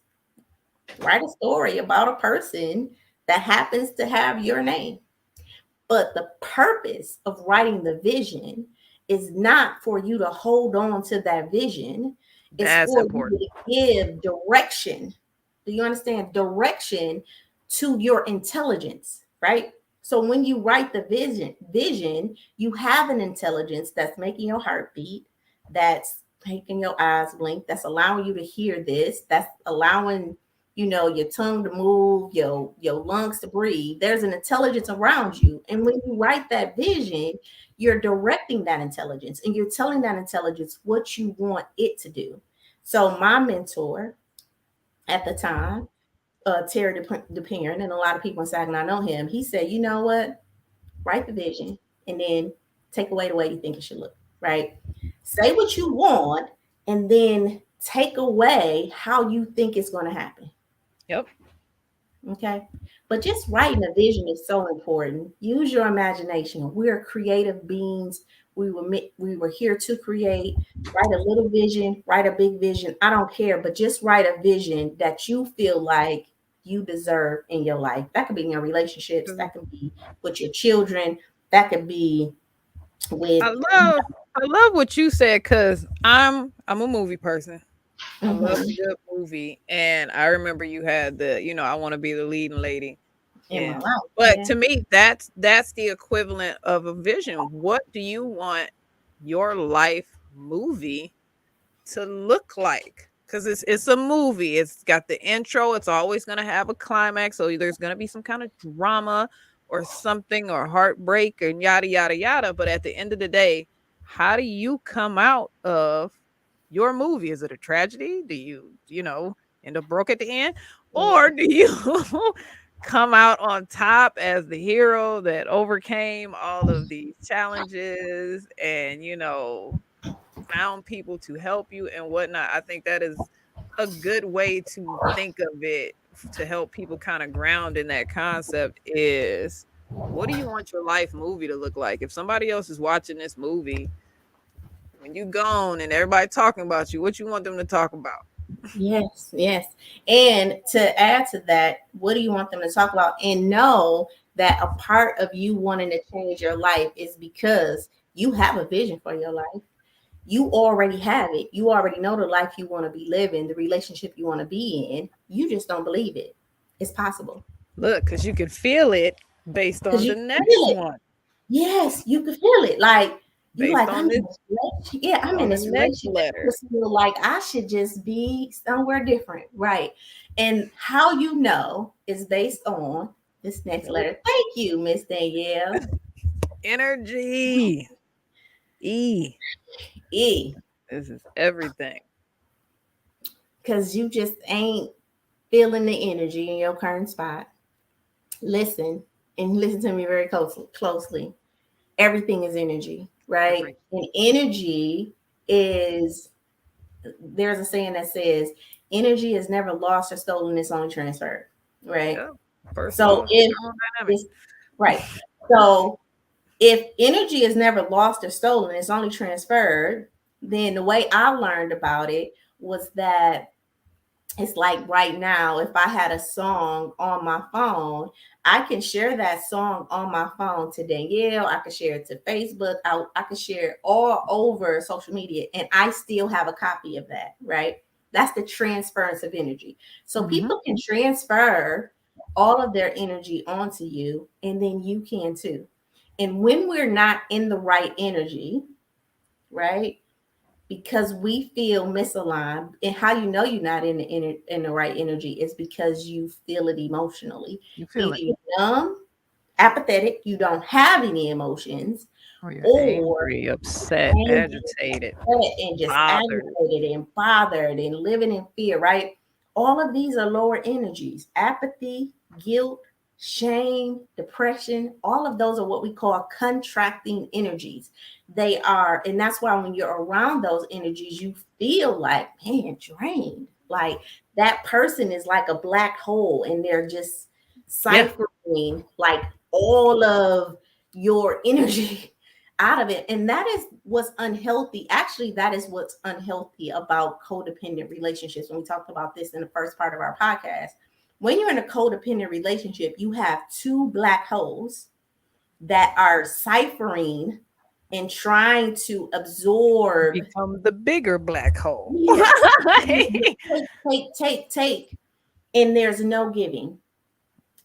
write a story about a person that happens to have your name. But the purpose of writing the vision is not for you to hold on to that vision. It's That's for important. you to give direction. Do you understand? Direction to your intelligence, right? So when you write the vision, you have an intelligence that's making your heart beat, that's making your eyes blink, that's allowing you to hear this, that's allowing your tongue to move, your lungs to breathe. There's an intelligence around you. And when you write that vision, you're directing that intelligence and you're telling that intelligence what you want it to do. So my mentor at the time, Terry DeParent, and a lot of people in Saginaw know him, he said, you know what? Write the vision and then take away the way you think it should look, right? Say what you want and then take away how you think it's going to happen. Yep. Okay. But just writing a vision is so important. Use your imagination. We're creative beings. We were here to create. Write a little vision, write a big vision. I don't care, but just write a vision that you feel like you deserve in your life. That could be in your relationships, that could be with your children, that could be with I love what you said because I'm a movie person. I love a Mhm, good movie, and I remember you had I want to be the leading lady. in my Yeah. life. But Yeah. to me, that's the equivalent of a vision. What do you want your life movie to look like? Because it's a movie. It's got the intro. It's always going to have a climax. So there's going to be some kind of drama or something or heartbreak and yada yada yada. But at the end of the day, how do you come out of your movie? Is it a tragedy? Do you end up broke at the end? Or do you come out on top as the hero that overcame all of these challenges and found people to help you and whatnot? I think that is a good way to think of it to help people kind of ground in that concept is what do you want your life movie to look like? If somebody else is watching this movie when you gone and everybody talking about you, what you want them to talk about? Yes, yes. And to add to that, what do you want them to talk about? And know that a part of you wanting to change your life is because you have a vision for your life. You already have it. You already know the life you want to be living, the relationship you want to be in. You just don't believe it. It's possible. Look, because you can feel it based Because on you the can feel next it. one. Yes, you can feel it. Like you Based like, on this I'm in on the this next relationship. I letter. just feel like I should just be somewhere different. Right. And how you know is based on this next Nope. letter. Thank you, Miss Danielle. Energy. E. E. This is everything. Because you just ain't feeling the energy in your current spot. Listen and listen to me very closely. Everything is energy, right? Every And energy is, there's a saying that says energy is never lost or stolen, it's only transferred, right? yeah. First So law, if thermodynamics. it's right, so if energy is never lost or stolen, it's only transferred, then the way I learned about it was that it's like right now, if I had a song on my phone, I can share that song on my phone to Danielle. I can share it to Facebook. I can share it all over social media, and I still have a copy of that, right? That's the transference of energy. So Mhm. people can transfer all of their energy onto you, and then you can too. And when we're not in the right energy, right? Because we feel misaligned, and how you know you're not in the right energy is because you feel it emotionally. You feel Either it. you're numb apathetic, you don't have any emotions, Or you're or angry, upset, angry, agitated, and just bothered. aggravated and bothered and living in fear, right? All of these are lower energies. Apathy, guilt, shame, depression, all of those are what we call contracting energies. They are, and that's why when you're around those energies, you feel like, man, drained. Like that person is like a black hole and they're just Yeah. ciphering like all of your energy out of it. And that is what's unhealthy. Actually, that is what's unhealthy about codependent relationships. When we talked about this in the first part of our podcast, when you're in a codependent relationship, you have two black holes that are ciphering and trying to absorb. Become the bigger black hole. Yeah. Take. And there's no giving.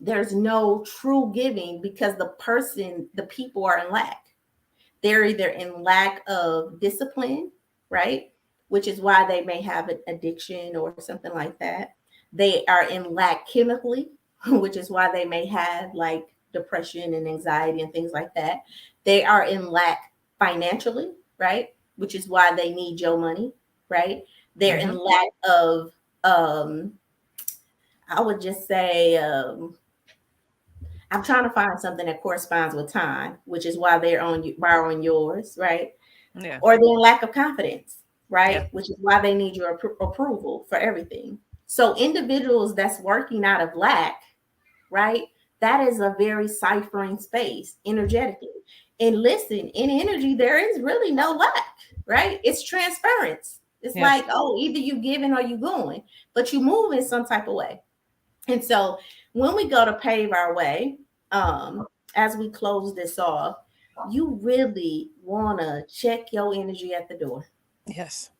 There's no true giving because the people are in lack. They're either in lack of discipline, right? Which is why they may have an addiction or something like that. They are in lack chemically, which is why they may have like depression and anxiety and things like that. They are in lack financially, right? Which is why they need your money, right? They're in lack of, I would just say, I'm trying to find something that corresponds with time, which is why they're on you borrowing yours, right? Yeah. Or their lack of confidence, right? Yeah. Which is why they need your approval for everything. So individuals that's working out of lack, right? That is a very ciphering space energetically. And listen, in energy, there is really no lack, right? It's transference. It's like, oh, either you giving or you going, but you move in some type of way. And so when we go to pave our way, as we close this off, you really want to check your energy at the door. Yes.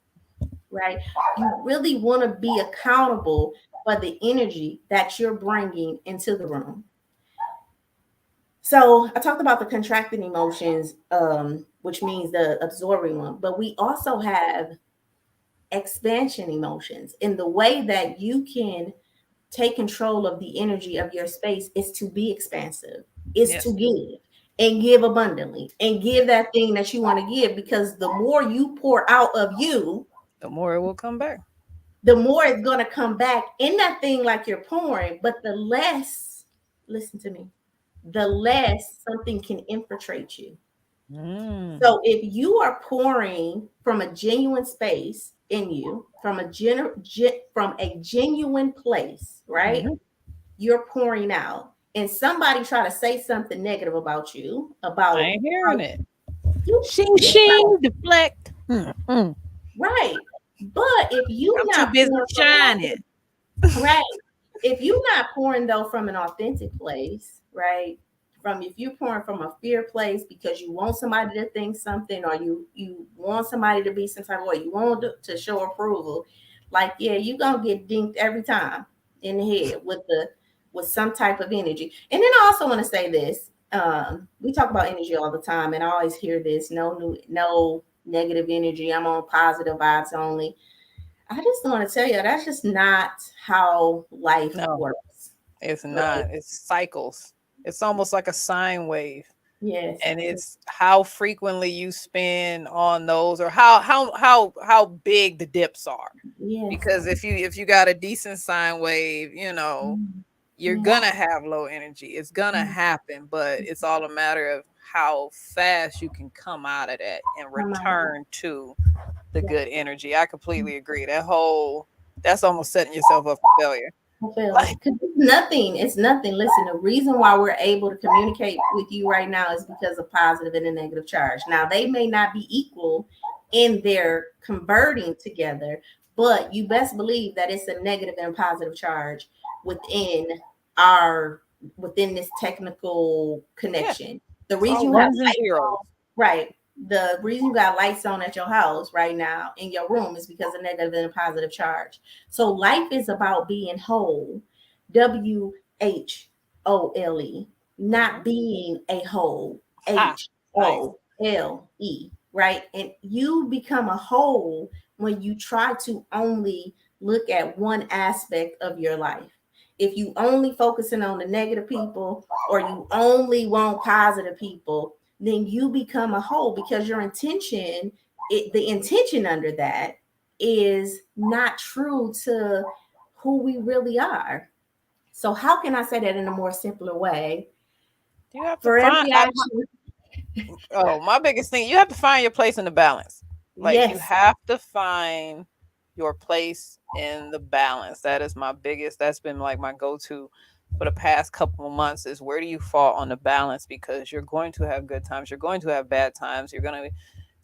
Right? You really want to be accountable for the energy that you're bringing into the room. So I talked about the contracting emotions, which means the absorbing one, but we also have expansion emotions. In the way that you can take control of the energy of your space is to be expansive, is to give and give abundantly and give that thing that you want to give, because the more you pour out of you, the more it will come back. The more it's going to come back in that thing like you're pouring, but the less, listen to me, the less something can infiltrate you. So if you are pouring from a genuine space in you, from a genuine place, right? You're pouring out, and somebody try to say something negative about you, about I ain't hearing it. Shing, deflect. Right. But if you I'm not too busy shining. Right. If you're not pouring though from an authentic place, right? From if you're pouring from a fear place because you want somebody to think something, or you want somebody to be some type of way, you want to show approval, like yeah, you're gonna get dinked every time in the head with some type of energy. And then I also want to say this. We talk about energy all the time, and I always hear this: no negative energy. I'm on positive vibes only. I just want to tell you that's just not how life works. It's not. Right? It's cycles. It's almost like a sine wave. Yes. And it's how frequently you spend on those, or how big the dips are. Yes. Because if you got a decent sine wave, you're gonna have low energy. It's gonna happen, but it's all a matter of how fast you can come out of that and return to the good energy. I completely agree. That's almost setting yourself up for failure. It's nothing. Listen, the reason why we're able to communicate with you right now is because of positive and a negative charge. Now, they may not be equal in their converting together, but you best believe that it's a negative and positive charge within this technical connection. Yeah. The reason you have right. The reason you got lights on at your house right now in your room is because of negative and positive charge. So life is about being whole, WHOLE, not being a whole, HOLE, right? And you become a whole when you try to only look at one aspect of your life. if you only focusing on the negative people or you only want positive people, then you become a whole, because your intention, the intention under that is not true to who we really are. So how can I say that in a more simpler way? You have to For find every action, my biggest thing, you have to find your place in the balance. Like you yes, have to find your place in the balance. That is my biggest, that's been like my go-to for the past couple of months, is where do you fall on the balance? Because you're going to have good times, you're going to have bad times, you're going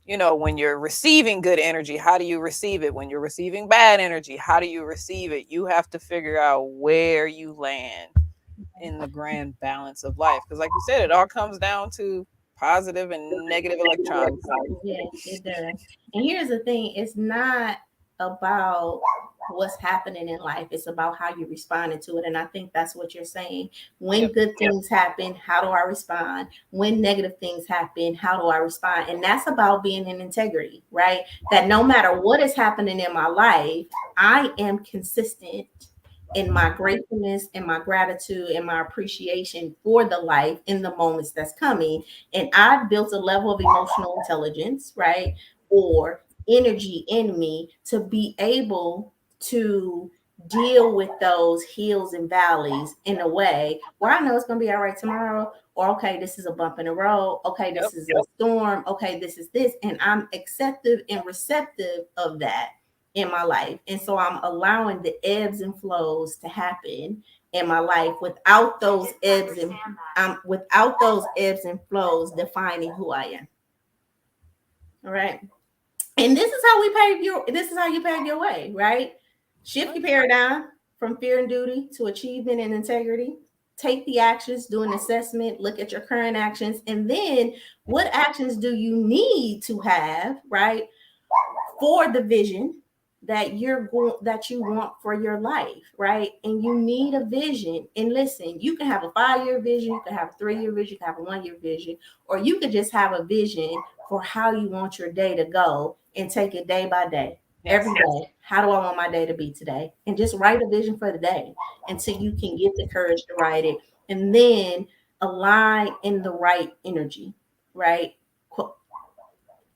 to, when you're receiving good energy, how do you receive it? When you're receiving bad energy, how do you receive it? You have to figure out where you land in the grand balance of life. Because, like you said, it all comes down to positive and negative electrons. yes, it does. And here's the thing, it's not about what's happening in life, it's about how you responded to it. And I think that's what you're saying. When Yep. good things happen, how do I respond? When negative things happen, how do I respond? And that's about being in integrity, right? That no matter what is happening in my life, I am consistent in my gratefulness and my gratitude and my appreciation for the life in the moments that's coming. And I've built a level of emotional intelligence, right? Or energy in me to be able to deal with those hills and valleys in a way where I know it's going to be all right tomorrow. Or, okay, this is a bump in the road. Okay, this is a storm. Okay, this is this. And I'm acceptive and receptive of that in my life. And so I'm allowing the ebbs and flows to happen in my life without those ebbs and flows defining who I am. All right. And this is how you pave your way, right? Shift your paradigm from fear and duty to achievement and integrity. Take the actions, do an assessment, look at your current actions, and then what actions do you need to have, right, for the vision that you want for your life, right? And you need a vision. And listen, you can have a 5-year vision, you can have a 3-year vision, you can have a 1-year vision, or you could just have a vision for how you want your day to go and take it day by day. Every day, how do I want my day to be today? And just write a vision for the day until you can get the courage to write it. And then align in the right energy, right?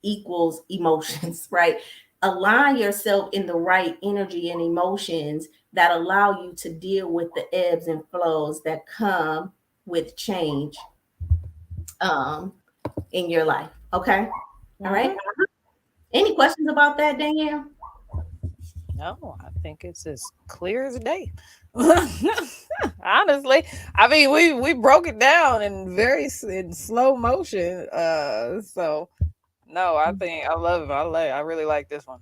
Equals emotions, right? Align yourself in the right energy and emotions that allow you to deal with the ebbs and flows that come with change in your life. Okay. All right. Any questions about that, Danielle? No, I think it's as clear as day. Honestly, I mean, we broke it down in slow motion. So no, I think I love it. I really like this one.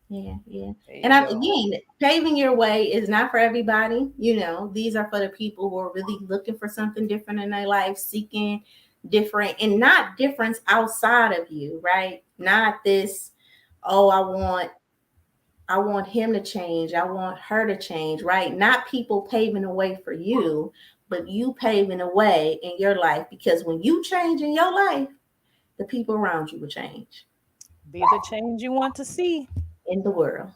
Yeah. There And you go. again, paving your way is not for everybody. These are for the people who are really looking for something different in their life, seeking different, and not difference outside of you, right? Not this, oh, I want him to change. I want her to change, right? Not people paving a way for you, but you paving a way in your life, because when you change in your life, the people around you will change Be the change you want to see. in the world.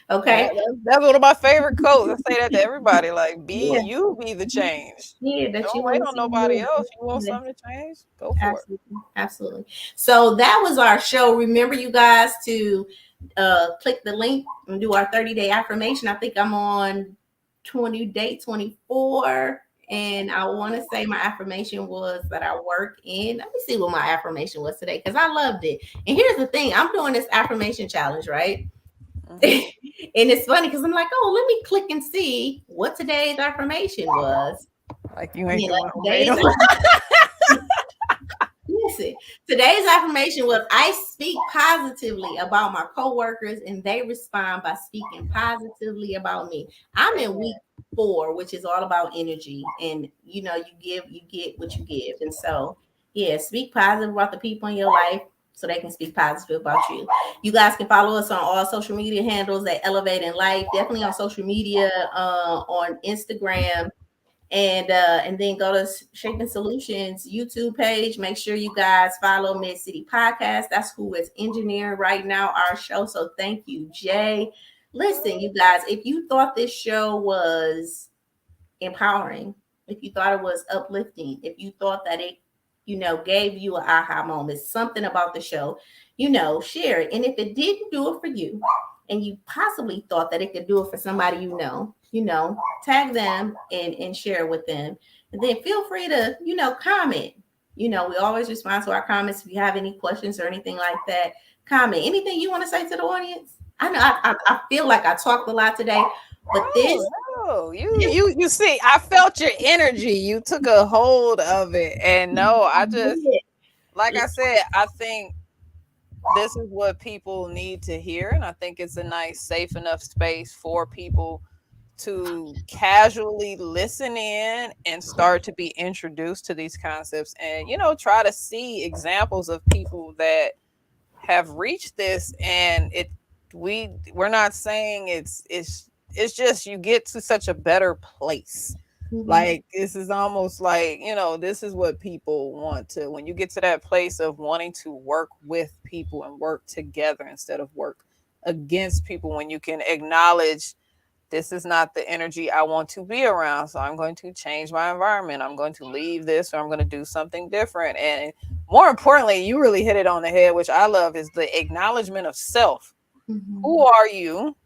Okay. That's one of my favorite quotes. I say that to everybody. Like, Yeah. be the change. Yeah, that you Don't wait want to on see nobody you. else. You want Yeah, something to change? Go for it. absolutely. Absolutely. So that was our show. Remember, you guys, to click the link and do our 30-day affirmation. I think I'm on day 24. And I want to say my affirmation was that I work in. Let me see what my affirmation was today, because I loved it. And here's the thing, I'm doing this affirmation challenge, right? And it's funny because I'm like, oh, let me click and see what today's affirmation was. Like you ain't You the know, one who made them. Listen, today's affirmation was, I speak positively about my coworkers and they respond by speaking positively about me. I'm in week 4, which is all about energy. And you get what you give. And so, yeah, speak positive about the people in your life so they can speak positive about you. You guys can follow us on all social media handles at Elevate in Life, definitely on social media, on Instagram. And then go to Shaping Solutions YouTube page. Make sure you guys follow Mid City Podcast. That's who is engineering right now our show. So thank you, Jay. Listen, you guys, if you thought this show was empowering, if you thought it was uplifting, if you thought that it, gave you an aha moment, something about the show, share it. And if it didn't do it for you, and you possibly thought that it could do it for somebody tag them and share with them. And then feel free to, comment. We always respond to our comments. If you have any questions or anything like that, comment. Anything you want to say to the audience? I know I feel like I talked a lot today, but you see, I felt your energy. You took a hold of it. And no, I just, like I said, I think this is what people need to hear. And I think it's a nice, safe enough space for people to casually listen in and start to be introduced to these concepts, and try to see examples of people that have reached this. And we're not saying it's just you get to such a better place. Like, this is almost like, this is what people want to, when you get to that place of wanting to work with people and work together instead of work against people, when you can acknowledge, this is not the energy I want to be around, so I'm going to change my environment. I'm going to leave this, or I'm going to do something different. And more importantly, you really hit it on the head, which I love, is the acknowledgement of self. Who are you?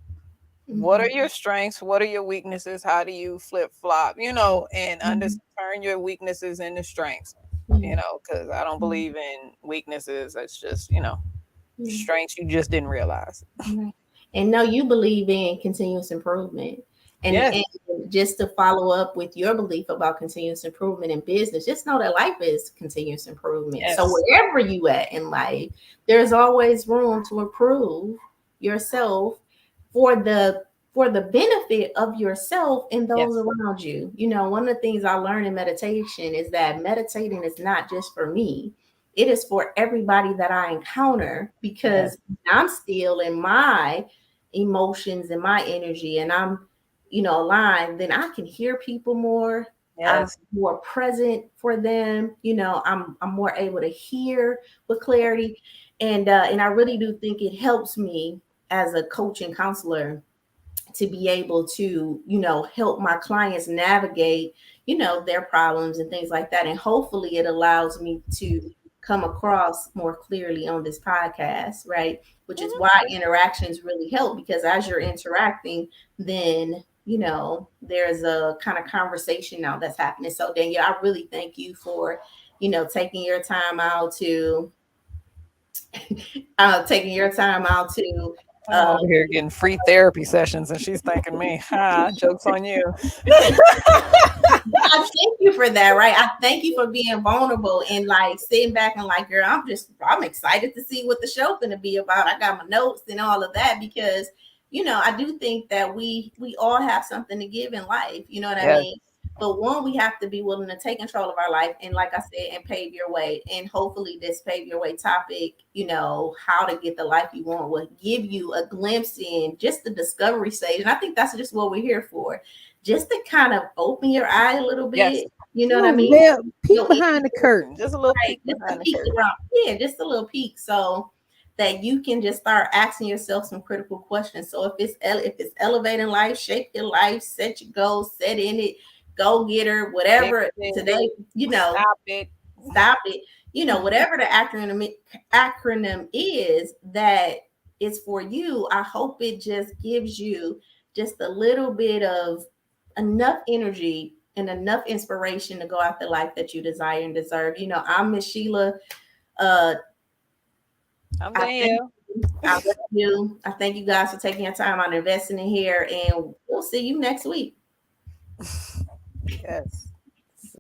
What are your strengths? What are your weaknesses? How do you flip flop, and turn your weaknesses into strengths, because I don't believe in weaknesses. It's just, strengths you just didn't realize. And no, you believe in continuous improvement. And just to follow up with your belief about continuous improvement in business, just know that life is continuous improvement. Yes. So wherever you at in life, there's always room to improve yourself for the benefit of yourself and those around you. One of the things I learned in meditation is that meditating is not just for me. It is for everybody that I encounter, because I'm still in my emotions and my energy, and I'm, aligned, then I can hear people more. I'm more present for them. I'm more able to hear with clarity. And I really do think it helps me as a coach and counselor to be able to, help my clients navigate, their problems and things like that. And hopefully it allows me to come across more clearly on this podcast, right? Which is why interactions really help, because as you're interacting, then, there's a kind of conversation now that's happening. So Danielle, I really thank you for, taking your time out to, I'm over here getting free therapy sessions, and she's thanking me. Joke's on you. I thank you for that, right? I thank you for being vulnerable and like sitting back and like, girl, I'm excited to see what the show's gonna be about. I got my notes and all of that, because I do think that we all have something to give in life. You know what I mean? But one, we have to be willing to take control of our life, and like I said, and pave your way. And hopefully this pave your way topic, how to get the life you want, will give you a glimpse in just the discovery stage. And I think that's just what we're here for, just to kind of open your eye a little bit. Yes. You know what I mean? Peek behind the curtain, just a little peek behind the curtain. Yeah, just a little peek, so that you can just start asking yourself some critical questions. So if it's elevating life, shape your life, set your goals, set in it, go get her, whatever today, stop it, whatever the acronym is that is for you. I hope it just gives you just a little bit of enough energy and enough inspiration to go out the life that you desire and deserve. I'm Miss Sheila. I'm Danielle. I love you. I thank you guys for taking your time on investing in here, and we'll see you next week. Yes.